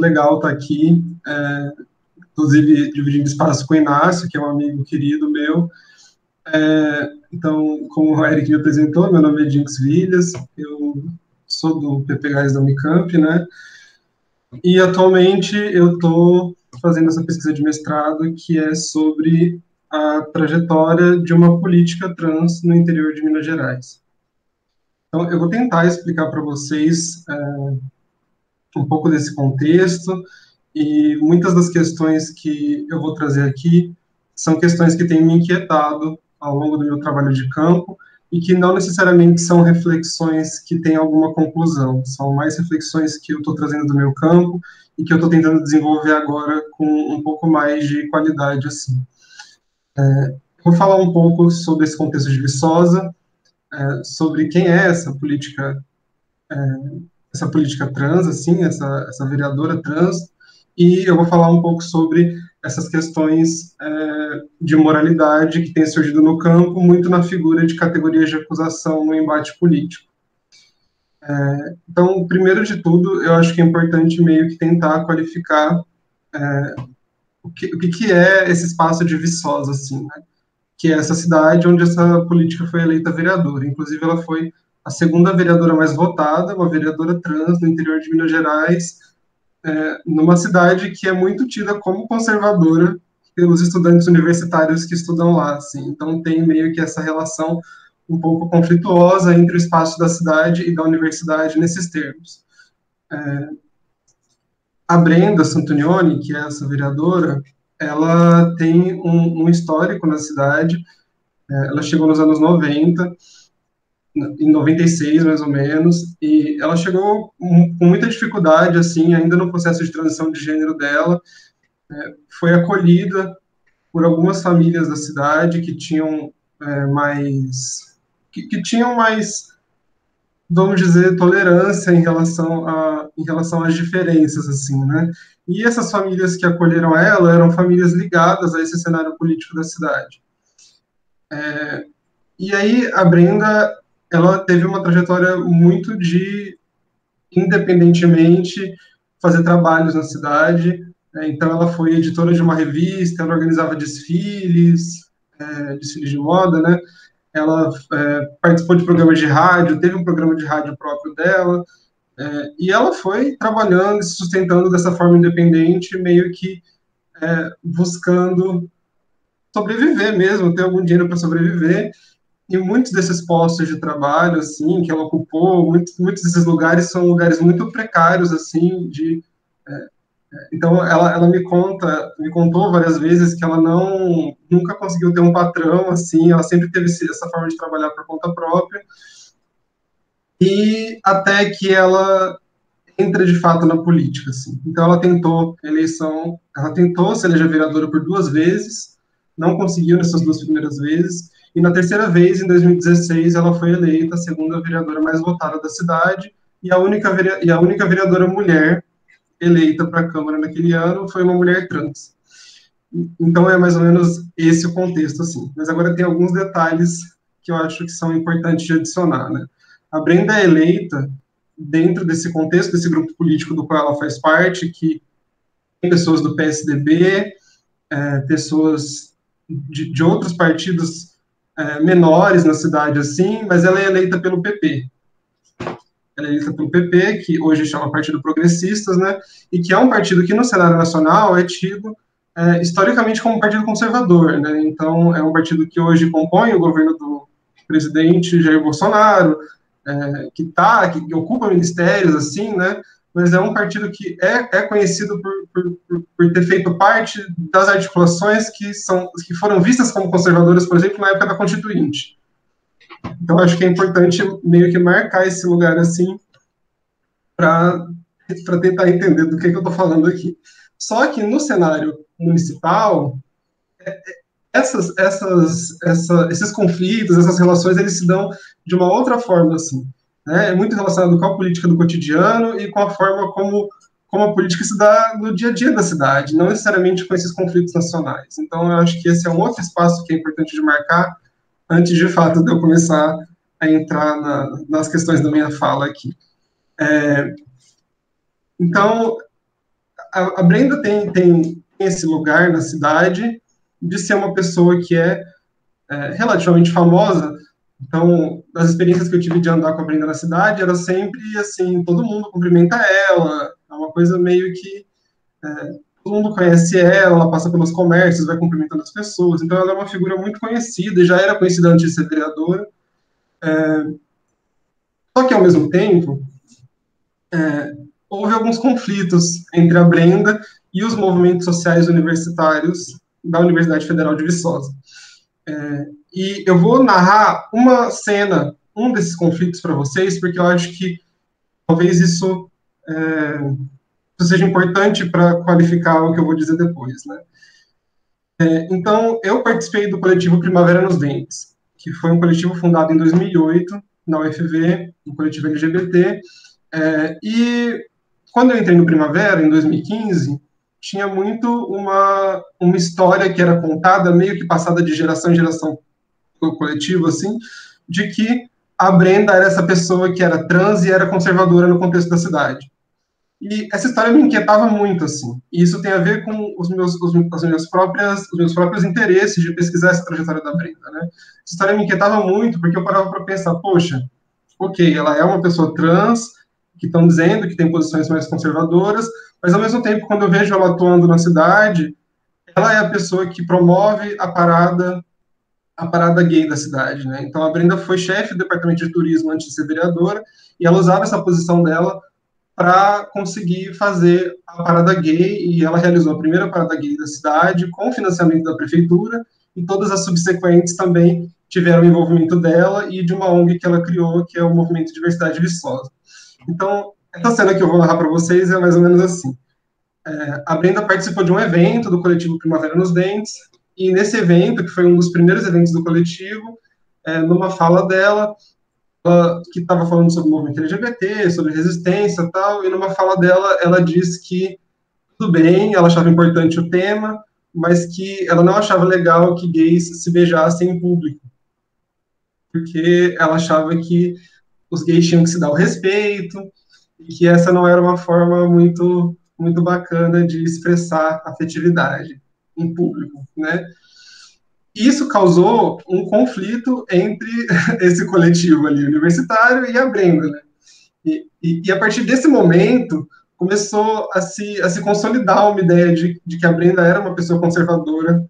legal estar aqui, inclusive dividindo espaço com o Inácio, que é um amigo querido meu. Então, como o Eric me apresentou, meu nome é Jinx Vilhas, eu sou do PPGás da Unicamp, né? E atualmente eu estou fazendo essa pesquisa de mestrado que é sobre a trajetória de uma política trans no interior de Minas Gerais. Então, eu vou tentar explicar para vocês um pouco desse contexto, e muitas das questões que eu vou trazer aqui são questões que têm me inquietado ao longo do meu trabalho de campo, e que não necessariamente são reflexões que têm alguma conclusão, são mais reflexões que eu estou trazendo do meu campo, e que eu estou tentando desenvolver agora com um pouco mais de qualidade, assim. Vou falar um pouco sobre esse contexto de Viçosa, sobre quem é essa política trans, assim, essa vereadora trans, e eu vou falar um pouco sobre essas questões de moralidade que têm surgido no campo, muito na figura de categorias de acusação no embate político. Então, primeiro de tudo, eu acho que é importante meio que tentar qualificar o que é esse espaço de Viçosa, assim, né? Que é essa cidade onde essa política foi eleita vereadora. Inclusive, ela foi a segunda vereadora mais votada, uma vereadora trans no interior de Minas Gerais, numa cidade que é muito tida como conservadora pelos estudantes universitários que estudam lá, assim. Então, tem meio que essa relação um pouco conflituosa entre o espaço da cidade e da universidade nesses termos. A Brenda Santunioni, que é essa vereadora, ela tem um histórico na cidade. Ela chegou nos anos 90, em 96, mais ou menos, e ela chegou com muita dificuldade, assim, ainda no processo de transição de gênero dela, foi acolhida por algumas famílias da cidade que tinham mais, vamos dizer, tolerância em relação às diferenças, assim, né? E essas famílias que acolheram ela eram famílias ligadas a esse cenário político da cidade. E aí a Brenda, ela teve uma trajetória muito de, independentemente, fazer trabalhos na cidade. Então ela foi editora de uma revista, ela organizava desfiles de moda, né? Ela participou de programas de rádio, teve um programa de rádio próprio dela, e ela foi trabalhando e se sustentando dessa forma independente, meio que buscando sobreviver mesmo, ter algum dinheiro para sobreviver. em muitos desses postos de trabalho, assim, que ela ocupou, muitos desses lugares são lugares muito precários, assim, então ela me contou várias vezes que ela nunca conseguiu ter um patrão, assim, ela sempre teve essa forma de trabalhar por conta própria, e até que ela entra de fato na política, assim. Então ela tentou se eleger vereadora por 2 vezes, não conseguiu nessas 2 primeiras vezes, e na terceira vez, em 2016, ela foi eleita a segunda vereadora mais votada da cidade, e a única vereadora mulher eleita para a Câmara naquele ano foi uma mulher trans. Então é mais ou menos esse o contexto, assim. Mas agora tem alguns detalhes que eu acho que são importantes de adicionar, né? A Brenda é eleita dentro desse contexto, desse grupo político do qual ela faz parte, que tem pessoas do PSDB, pessoas de outros partidos menores na cidade, assim, mas ela é eleita pelo PP. Ela é eleita pelo PP, que hoje chama Partido Progressistas, né, e que é um partido que no cenário nacional é tido historicamente como um partido conservador, né, então é um partido que hoje compõe o governo do presidente Jair Bolsonaro, que ocupa ministérios, assim, né, mas é um partido que é conhecido por ter feito parte das articulações que foram vistas como conservadoras, por exemplo, na época da Constituinte. Então, acho que é importante meio que marcar esse lugar, assim, para tentar entender do que eu estou falando aqui. Só que no cenário municipal, esses conflitos, essas relações, eles se dão de uma outra forma, assim, né? É muito relacionado com a política do cotidiano e com a forma como a política se dá no dia a dia da cidade, não necessariamente com esses conflitos nacionais. Então, eu acho que esse é um outro espaço que é importante de marcar, antes, de fato, de eu começar a entrar nas questões da minha fala aqui. Então, a Brenda tem esse lugar na cidade de ser uma pessoa que é relativamente famosa. Então, das experiências que eu tive de andar com a Brenda na cidade, era sempre assim, todo mundo cumprimenta ela, é uma coisa meio que todo mundo conhece ela passa pelos comércios, vai cumprimentando as pessoas, então ela é uma figura muito conhecida, já era conhecida antes de ser vereadora, só que ao mesmo tempo, houve alguns conflitos entre a Brenda e os movimentos sociais universitários da Universidade Federal de Viçosa. E eu vou narrar uma cena, um desses conflitos para vocês, porque eu acho que talvez isso seja importante para qualificar o que eu vou dizer depois, né? Então, eu participei do coletivo Primavera nos Dentes, que foi um coletivo fundado em 2008, na UFV, um coletivo LGBT, e quando eu entrei no Primavera, em 2015, tinha muito uma história que era contada, meio que passada de geração em geração pelo coletivo, assim, de que a Brenda era essa pessoa que era trans e era conservadora no contexto da cidade. E essa história me inquietava muito, assim. E isso tem a ver com os meus próprios interesses de pesquisar essa trajetória da Brenda, né? Essa história me inquietava muito, porque eu parava para pensar, poxa, ok, ela é uma pessoa trans, que estão dizendo que tem posições mais conservadoras, mas ao mesmo tempo, quando eu vejo ela atuando na cidade, ela é a pessoa que promove a parada gay da cidade, né? Então a Brenda foi chefe do departamento de turismo antes de ser vereadora, e ela usava essa posição dela para conseguir fazer a parada gay, e ela realizou a primeira parada gay da cidade com financiamento da prefeitura, e todas as subsequentes também tiveram envolvimento dela e de uma ONG que ela criou, que é o Movimento Diversidade Viçosa. Então, essa cena que eu vou narrar para vocês é mais ou menos assim. A Brenda participou de um evento do coletivo Primavera nos Dentes, e nesse evento, que foi um dos primeiros eventos do coletivo, numa fala dela, que estava falando sobre o movimento LGBT, sobre resistência e tal, e numa fala dela, ela diz que tudo bem, ela achava importante o tema, mas que ela não achava legal que gays se beijassem em público, porque ela achava que os gays tinham que se dar o respeito, e que essa não era uma forma muito, muito bacana de expressar afetividade em público, né? Isso causou um conflito entre esse coletivo ali, universitário, e a Brenda, né? E a partir desse momento, começou a se consolidar uma ideia de que a Brenda era uma pessoa conservadora,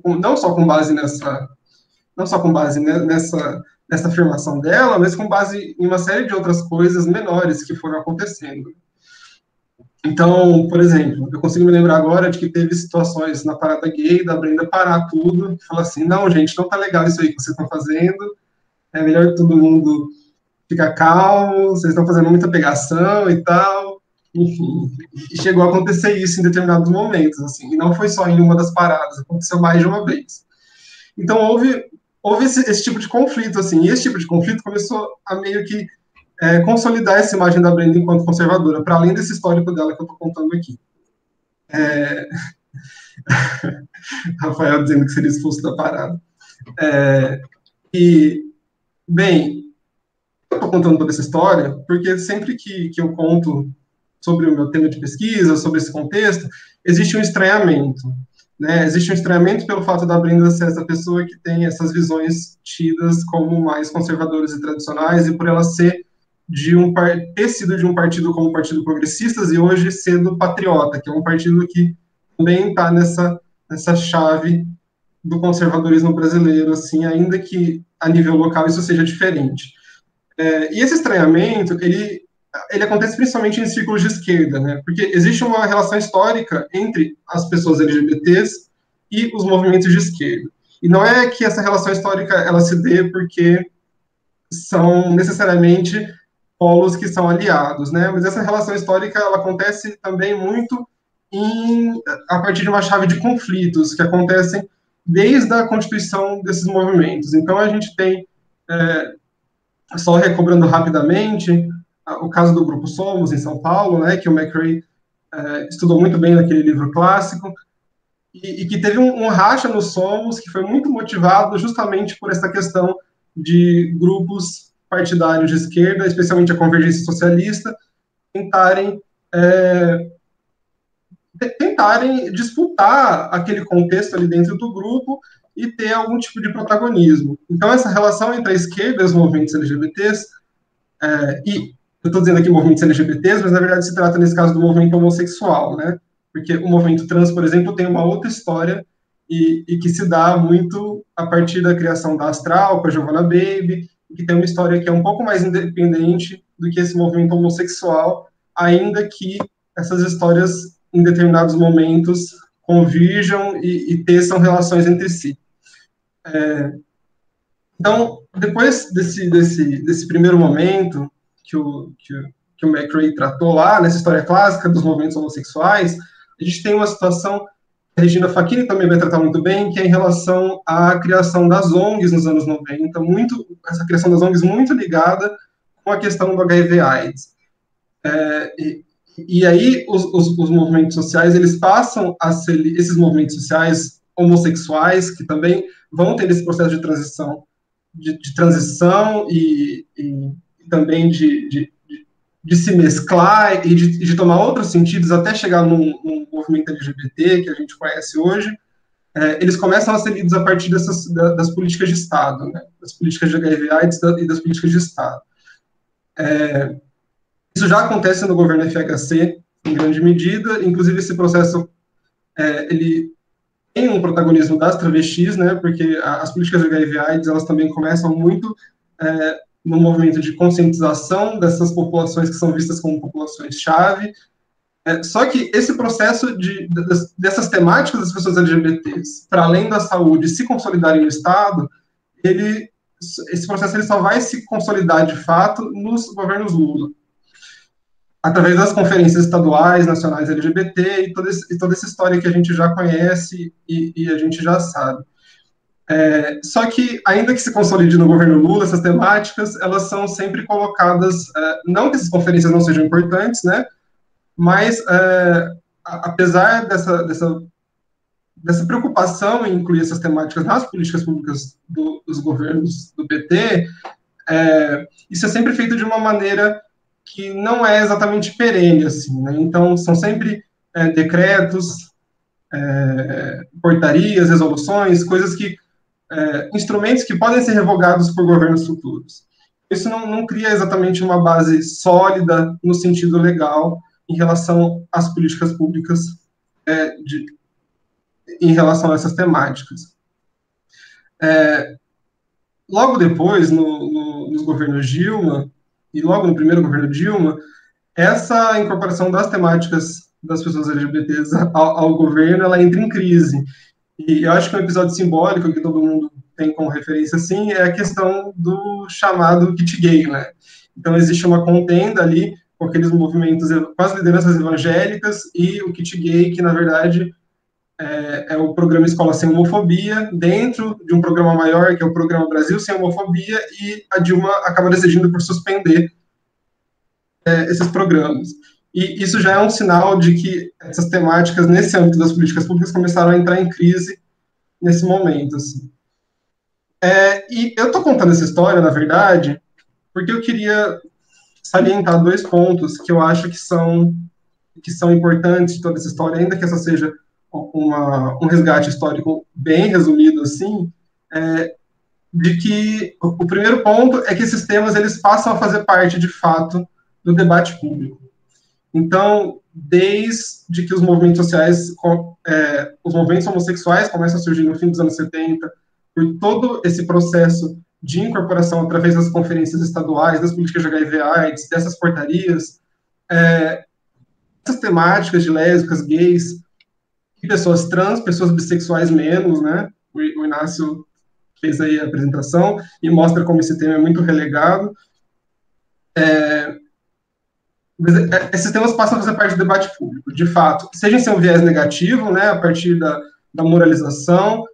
não só com base não só com base nessa afirmação dela, mas com base em uma série de outras coisas menores que foram acontecendo. Então, por exemplo, eu consigo me lembrar agora de que teve situações na parada gay da Brenda parar tudo e falar assim, não, gente, não tá legal isso aí que vocês estão fazendo, é melhor que todo mundo ficar calmo, vocês estão fazendo muita pegação e tal. Enfim, e chegou a acontecer isso em determinados momentos, assim, e não foi só em uma das paradas, aconteceu mais de uma vez. Então, houve esse tipo de conflito, assim, e esse tipo de conflito começou a meio que consolidar essa imagem da Brenda enquanto conservadora, para além desse histórico dela que eu estou contando aqui. Rafael dizendo que seria expulso da parada. Bem, eu estou contando toda essa história porque sempre que eu conto sobre o meu tema de pesquisa, sobre esse contexto, existe um estranhamento. Né? Existe um estranhamento pelo fato da Brenda ser essa pessoa que tem essas visões tidas como mais conservadoras e tradicionais, e por ela ser ter sido de um partido como o Partido Progressistas e hoje ser do Patriota, que é um partido que também está nessa chave do conservadorismo brasileiro, assim, ainda que a nível local isso seja diferente. E esse estranhamento, ele acontece principalmente em círculos de esquerda, né? Porque existe uma relação histórica entre as pessoas LGBTs e os movimentos de esquerda. E não é que essa relação histórica ela se dê porque são necessariamente polos que são aliados, né? Mas essa relação histórica ela acontece também muito a partir de uma chave de conflitos que acontecem desde a constituição desses movimentos. Então a gente tem, só recobrando rapidamente, o caso do Grupo Somos, em São Paulo, né, que o McRae estudou muito bem naquele livro clássico, e que teve um racha no Somos que foi muito motivado justamente por essa questão de grupos partidários de esquerda, especialmente a Convergência Socialista, tentarem disputar aquele contexto ali dentro do grupo e ter algum tipo de protagonismo. Então, essa relação entre a esquerda e os movimentos LGBTs, e eu estou dizendo aqui movimentos LGBTs, mas na verdade se trata, nesse caso, do movimento homossexual, né? Porque o movimento trans, por exemplo, tem uma outra história e que se dá muito a partir da criação da Astral, com a Giovanna Baby, que tem uma história que é um pouco mais independente do que esse movimento homossexual, ainda que essas histórias, em determinados momentos, convirjam e teçam relações entre si. Então, depois desse primeiro momento que o McRae tratou lá, nessa história clássica dos movimentos homossexuais, a gente tem uma situação, a Regina Facchini também vai tratar muito bem, que é em relação à criação das ONGs nos anos 90, essa criação das ONGs muito ligada com a questão do HIV/AIDS. E aí os movimentos sociais, eles passam a ser, esses movimentos sociais homossexuais, que também vão ter esse processo de transição, e também de se mesclar e de tomar outros sentidos até chegar num movimento LGBT que a gente conhece hoje, eles começam a ser lidos a partir das políticas de Estado, né? Das políticas de HIV/AIDS e das políticas de Estado. Isso já acontece no governo FHC, em grande medida, inclusive esse processo, ele tem um protagonismo das travestis, né, porque as políticas de HIV/AIDS, elas também começam muito no movimento de conscientização dessas populações que são vistas como populações-chave, só que esse processo dessas temáticas das pessoas LGBTs, para além da saúde, se consolidarem no Estado, esse processo ele só vai se consolidar de fato nos governos Lula, através das conferências estaduais, nacionais LGBT e toda essa história que a gente já conhece e a gente já sabe. Só que, ainda que se consolide no governo Lula, essas temáticas, elas são sempre colocadas, não que essas conferências não sejam importantes, né, mas, apesar dessa preocupação em incluir essas temáticas nas políticas públicas dos governos do PT, isso é sempre feito de uma maneira que não é exatamente perene, assim, né? Então, são sempre decretos, portarias, resoluções, instrumentos que podem ser revogados por governos futuros. Isso não cria exatamente uma base sólida no sentido legal em relação às políticas públicas em relação a essas temáticas. logo depois, nos governos Dilma, e logo no primeiro governo Dilma, essa incorporação das temáticas das pessoas LGBTs ao governo, ela entra em crise. E eu acho que um episódio simbólico que todo mundo tem como referência, assim, é a questão do chamado kit gay, né? Então, existe uma contenda ali com aqueles movimentos, com as lideranças evangélicas e o kit gay, que, na verdade, é o programa Escola Sem Homofobia, dentro de um programa maior, que é o Programa Brasil Sem Homofobia, e a Dilma acaba decidindo por suspender esses programas. E isso já é um sinal de que essas temáticas, nesse âmbito das políticas públicas, começaram a entrar em crise nesse momento, assim. E eu estou contando essa história, na verdade, porque eu queria salientar 2 pontos que eu acho que são importantes de toda essa história, ainda que essa seja um resgate histórico bem resumido, assim, de que o primeiro ponto é que esses temas eles passam a fazer parte, de fato, do debate público. Então, desde que os movimentos sociais, os movimentos homossexuais começam a surgir no fim dos anos 70, por todo esse processo de incorporação através das conferências estaduais, das políticas de HIV/AIDS, dessas portarias, essas temáticas de lésbicas, gays, pessoas trans, pessoas bissexuais menos, né? O Inácio fez aí a apresentação e mostra como esse tema é muito relegado. Esses temas passam a fazer parte do debate público, de fato, seja em seu viés negativo, né, a partir da moralização,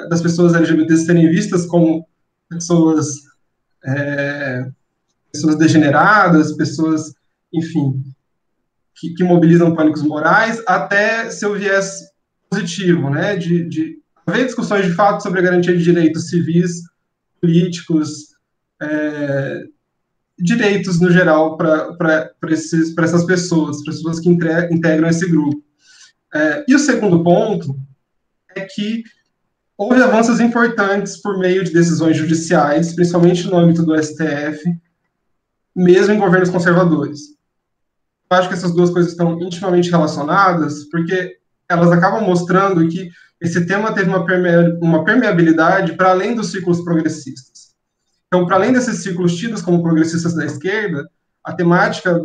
das pessoas LGBTs serem vistas como pessoas degeneradas, pessoas, enfim, que mobilizam pânicos morais, até seu viés positivo, né, de haver discussões de fato sobre a garantia de direitos civis, políticos, direitos no geral para essas pessoas que integram esse grupo. E o segundo ponto é que houve avanços importantes por meio de decisões judiciais, principalmente no âmbito do STF, mesmo em governos conservadores. Eu acho que essas duas coisas estão intimamente relacionadas, porque elas acabam mostrando que esse tema teve uma permeabilidade para além dos círculos progressistas. Então, para além desses círculos tidos como progressistas da esquerda, a temática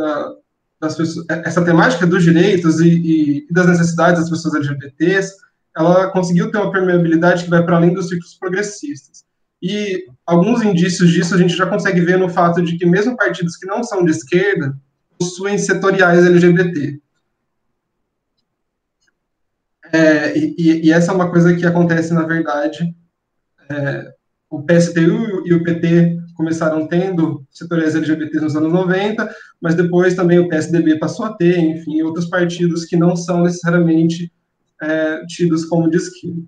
das pessoas, essa temática dos direitos e das necessidades das pessoas LGBTs, ela conseguiu ter uma permeabilidade que vai para além dos círculos progressistas. E alguns indícios disso a gente já consegue ver no fato de que mesmo partidos que não são de esquerda possuem setoriais LGBT. E essa é uma coisa que acontece, na verdade, o PSTU e o PT começaram tendo setoriais LGBT nos anos 90, mas depois também o PSDB passou a ter, enfim, outros partidos que não são necessariamente tidos como de esquerda.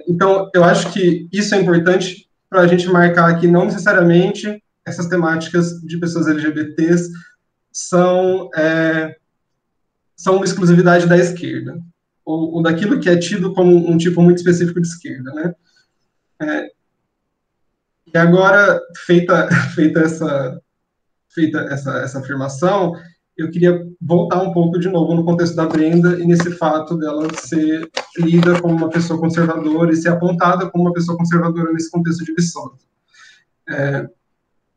Então, eu acho que isso é importante para a gente marcar que não necessariamente essas temáticas de pessoas LGBTs são uma exclusividade da esquerda, ou daquilo que é tido como um tipo muito específico de esquerda, né? E agora, feita essa afirmação, eu queria voltar um pouco de novo no contexto da Brenda e nesse fato dela ser lida como uma pessoa conservadora e ser apontada como uma pessoa conservadora nesse contexto de Viçosa.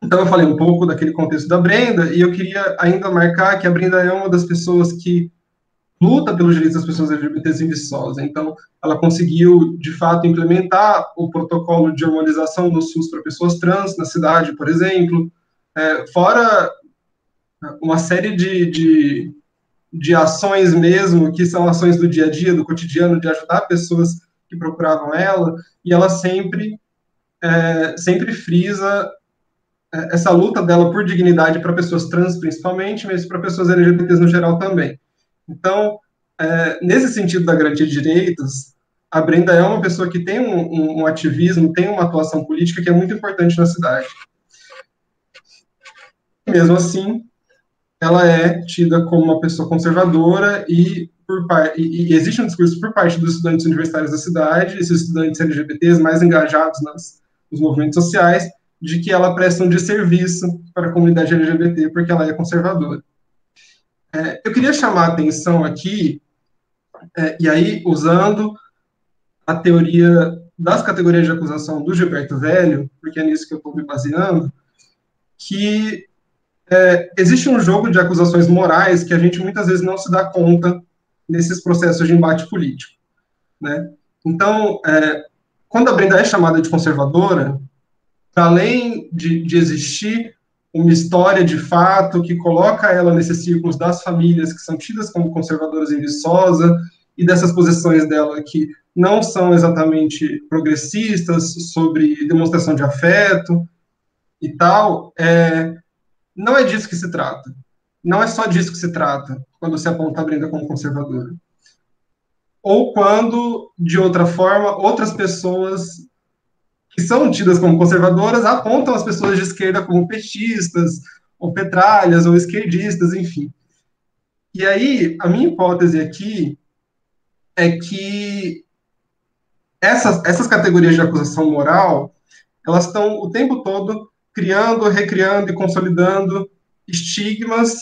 Então, eu falei um pouco daquele contexto da Brenda e eu queria ainda marcar que a Brenda é uma das pessoas que luta pelos direitos das pessoas LGBTs em Viçosa. Então, ela conseguiu, de fato, implementar o protocolo de harmonização do SUS para pessoas trans na cidade, por exemplo, fora uma série de ações mesmo, que são ações do dia a dia, do cotidiano, de ajudar pessoas que procuravam ela, e ela sempre frisa essa luta dela por dignidade para pessoas trans, principalmente, mas para pessoas LGBTs no geral também. Então, nesse sentido da garantia de direitos, a Brenda é uma pessoa que tem um ativismo, tem uma atuação política que é muito importante na cidade. Mesmo assim, ela é tida como uma pessoa conservadora e existe um discurso por parte dos estudantes universitários da cidade, esses estudantes LGBTs mais engajados nos movimentos sociais, de que ela presta um desserviço para a comunidade LGBT porque ela é conservadora. Eu queria chamar a atenção aqui, e aí usando a teoria das categorias de acusação do Gilberto Velho, porque é nisso que eu estou me baseando, que existe um jogo de acusações morais que a gente muitas vezes não se dá conta nesses processos de embate político, né? Então, quando a Brenda é chamada de conservadora, para além de existir uma história de fato que coloca ela nesses círculos das famílias que são tidas como conservadoras em Viçosa, e dessas posições dela que não são exatamente progressistas, sobre demonstração de afeto e tal, não é disso que se trata. Não é só disso que se trata quando se aponta a Brenda como conservadora. Ou quando, de outra forma, outras pessoas que são tidas como conservadoras apontam as pessoas de esquerda como petistas, ou petralhas, ou esquerdistas, enfim. E aí, a minha hipótese aqui é que essas categorias de acusação moral, elas estão o tempo todo criando, recriando e consolidando estigmas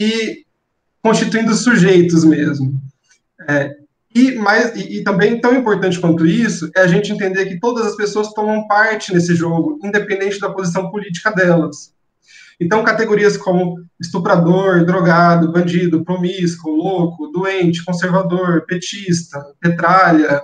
e constituindo sujeitos mesmo. E também, tão importante quanto isso, é a gente entender que todas as pessoas tomam parte nesse jogo, independente da posição política delas. Então, categorias como estuprador, drogado, bandido, promíscuo, louco, doente, conservador, petista, petralha,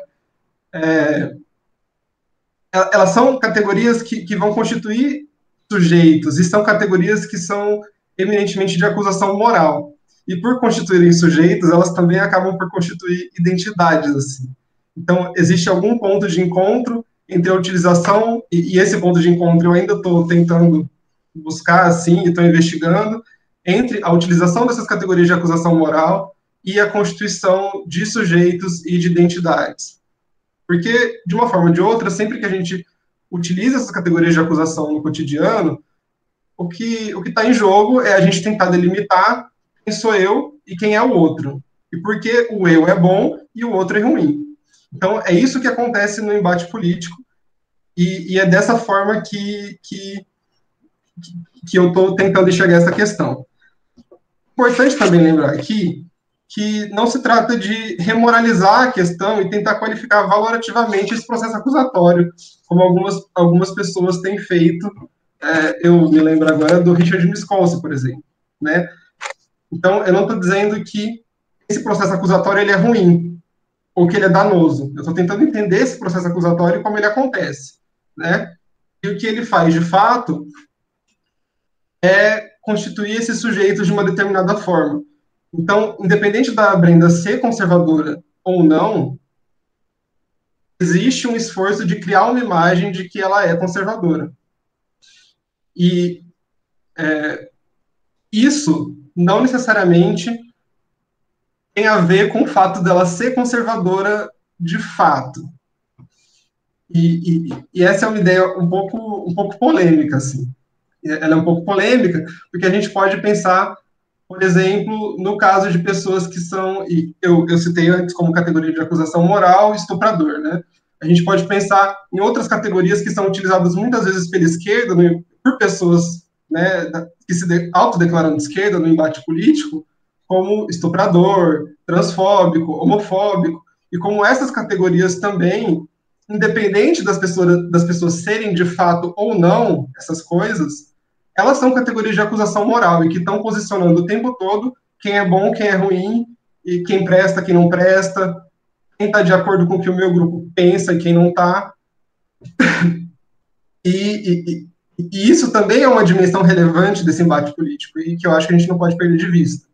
elas são categorias que vão constituir sujeitos, e são categorias que são eminentemente de acusação moral. E por constituírem sujeitos, elas também acabam por constituir identidades, assim. Então, existe algum ponto de encontro entre a utilização, e esse ponto de encontro eu ainda estou tentando buscar, assim, e estou investigando, entre a utilização dessas categorias de acusação moral e a constituição de sujeitos e de identidades. Porque, de uma forma ou de outra, sempre que a gente utiliza essas categorias de acusação no cotidiano, o que está em jogo é a gente tentar delimitar quem sou eu e quem é o outro. E por que o eu é bom e o outro é ruim. Então, é isso que acontece no embate político, e é dessa forma que eu estou tentando enxergar essa questão. Importante também lembrar aqui que não se trata de remoralizar a questão e tentar qualificar valorativamente esse processo acusatório, como algumas pessoas têm feito. Eu me lembro agora do Richard Miskolci, por exemplo, né? Então, eu não estou dizendo que esse processo acusatório ele é ruim, ou que ele é danoso. Eu estou tentando entender esse processo acusatório e como ele acontece, né? E o que ele faz, de fato, é constituir esses sujeitos de uma determinada forma. Então, independente da Brenda ser conservadora ou não, existe um esforço de criar uma imagem de que ela é conservadora. E isso não necessariamente tem a ver com o fato dela ser conservadora de fato. E essa é uma ideia um pouco polêmica, assim. Ela é um pouco polêmica, porque a gente pode pensar, por exemplo, no caso de pessoas que são, e eu citei antes como categoria de acusação moral, estuprador, né? A gente pode pensar em outras categorias que são utilizadas muitas vezes pela esquerda, por pessoas, né, que se autodeclaram de esquerda no embate político, como estuprador, transfóbico, homofóbico, e como essas categorias também, independente das pessoas serem de fato ou não essas coisas, elas são categorias de acusação moral e que estão posicionando o tempo todo quem é bom, quem é ruim, e quem presta, quem não presta, quem está de acordo com o que o meu grupo pensa e quem não está. E isso também é uma dimensão relevante desse embate político e que eu acho que a gente não pode perder de vista.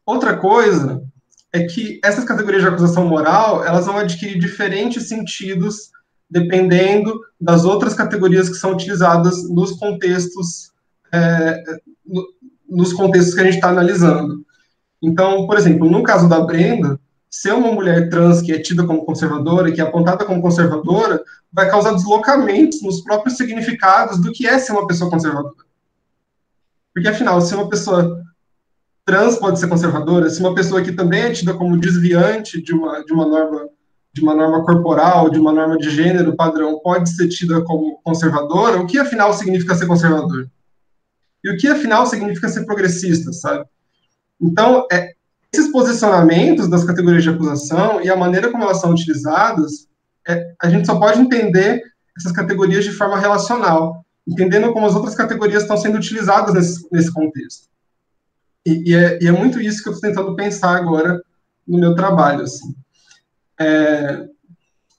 Outra coisa é que essas categorias de acusação moral, elas vão adquirir diferentes sentidos dependendo das outras categorias que são utilizadas nos contextos que a gente está analisando. Então, por exemplo, no caso da Brenda, ser uma mulher trans que é tida como conservadora, que é apontada como conservadora, vai causar deslocamentos nos próprios significados do que é ser uma pessoa conservadora. Porque, afinal, se uma pessoa trans pode ser conservadora, se uma pessoa que também é tida como desviante de uma norma corporal, de uma norma de gênero padrão, pode ser tida como conservadora, o que, afinal, significa ser conservador? E o que, afinal, significa ser progressista, sabe? Então, esses posicionamentos das categorias de acusação e a maneira como elas são utilizadas, a gente só pode entender essas categorias de forma relacional, entendendo como as outras categorias estão sendo utilizadas nesse contexto. E é muito isso que eu estou tentando pensar agora no meu trabalho. Assim.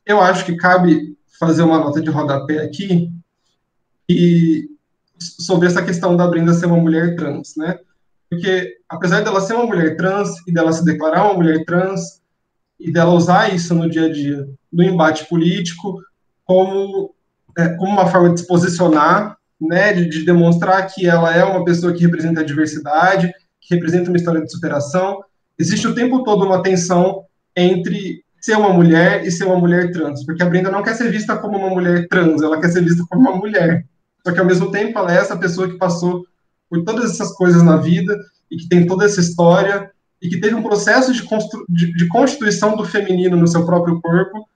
Eu acho que cabe fazer uma nota de rodapé aqui sobre essa questão da Brenda ser uma mulher trans, né? Porque, apesar dela ser uma mulher trans e dela se declarar uma mulher trans e dela usar isso no dia a dia, no embate político, como uma forma de se posicionar, né, de demonstrar que ela é uma pessoa que representa a diversidade, que representa uma história de superação, existe o tempo todo uma tensão entre ser uma mulher e ser uma mulher trans, porque a Brenda não quer ser vista como uma mulher trans, ela quer ser vista como uma mulher. Só que, ao mesmo tempo, ela é essa pessoa que passou por todas essas coisas na vida e que tem toda essa história e que teve um processo de constituição do feminino no seu próprio corpo,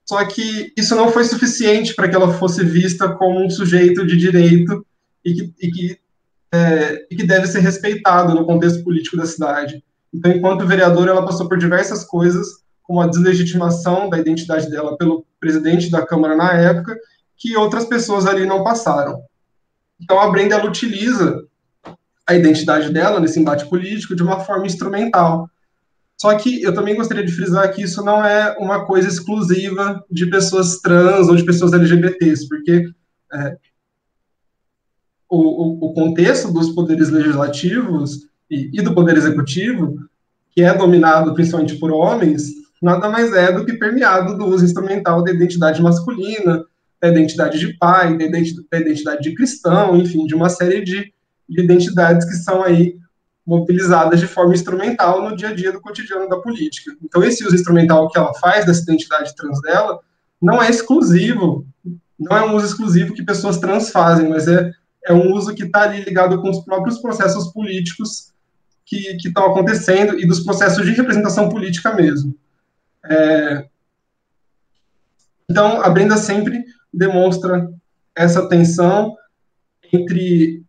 só que isso não foi suficiente para que ela fosse vista como um sujeito de direito e que deve ser respeitado no contexto político da cidade. Então, enquanto vereadora, ela passou por diversas coisas, como a deslegitimação da identidade dela pelo presidente da Câmara na época, que outras pessoas ali não passaram. Então, a Brenda, ela utiliza a identidade dela nesse embate político de uma forma instrumental. Só que eu também gostaria de frisar que isso não é uma coisa exclusiva de pessoas trans ou de pessoas LGBTs, porque o contexto dos poderes legislativos e do poder executivo, que é dominado principalmente por homens, nada mais é do que permeado do uso instrumental da identidade masculina, da identidade de pai, da identidade de cristão, enfim, de uma série de identidades que são aí mobilizadas de forma instrumental no dia a dia do cotidiano da política. Então, esse uso instrumental que ela faz dessa identidade trans dela não é exclusivo, não é um uso exclusivo que pessoas trans fazem, mas é um uso que está ali ligado com os próprios processos políticos que estão acontecendo e dos processos de representação política mesmo. Então, a Brenda sempre demonstra essa tensão entre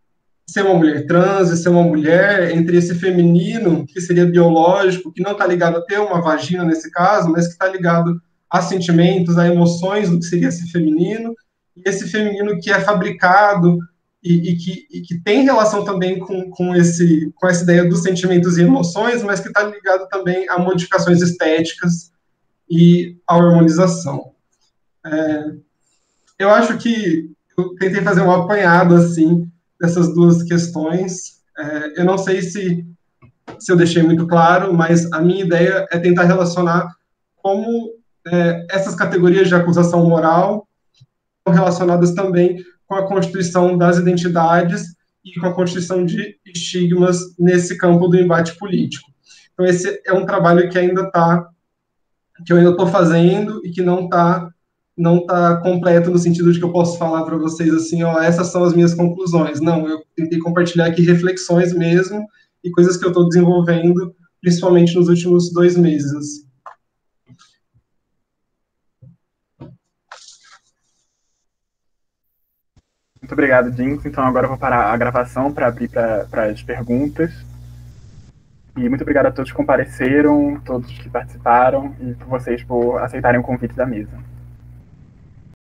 ser uma mulher trans e ser uma mulher, entre esse feminino, que seria biológico, que não está ligado a ter uma vagina nesse caso, mas que está ligado a sentimentos, a emoções do que seria esse feminino, e esse feminino que é fabricado e que tem relação também com essa ideia dos sentimentos e emoções, mas que está ligado também a modificações estéticas e a hormonização. Eu acho que eu tentei fazer um apanhado, assim, dessas duas questões. Eu não sei se eu deixei muito claro, mas a minha ideia é tentar relacionar como essas categorias de acusação moral estão relacionadas também com a constituição das identidades e com a constituição de estigmas nesse campo do embate político. Então, esse é um trabalho que eu ainda estou fazendo e que não tá completo no sentido de que eu posso falar para vocês assim, ó, essas são as minhas conclusões. Não, eu tentei compartilhar aqui reflexões mesmo e coisas que eu estou desenvolvendo, principalmente nos últimos 2 meses. Assim. Muito obrigado, Jinx. Então agora eu vou parar a gravação para abrir para as perguntas. E muito obrigado a todos que compareceram, todos que participaram e por vocês por aceitarem o convite da mesa.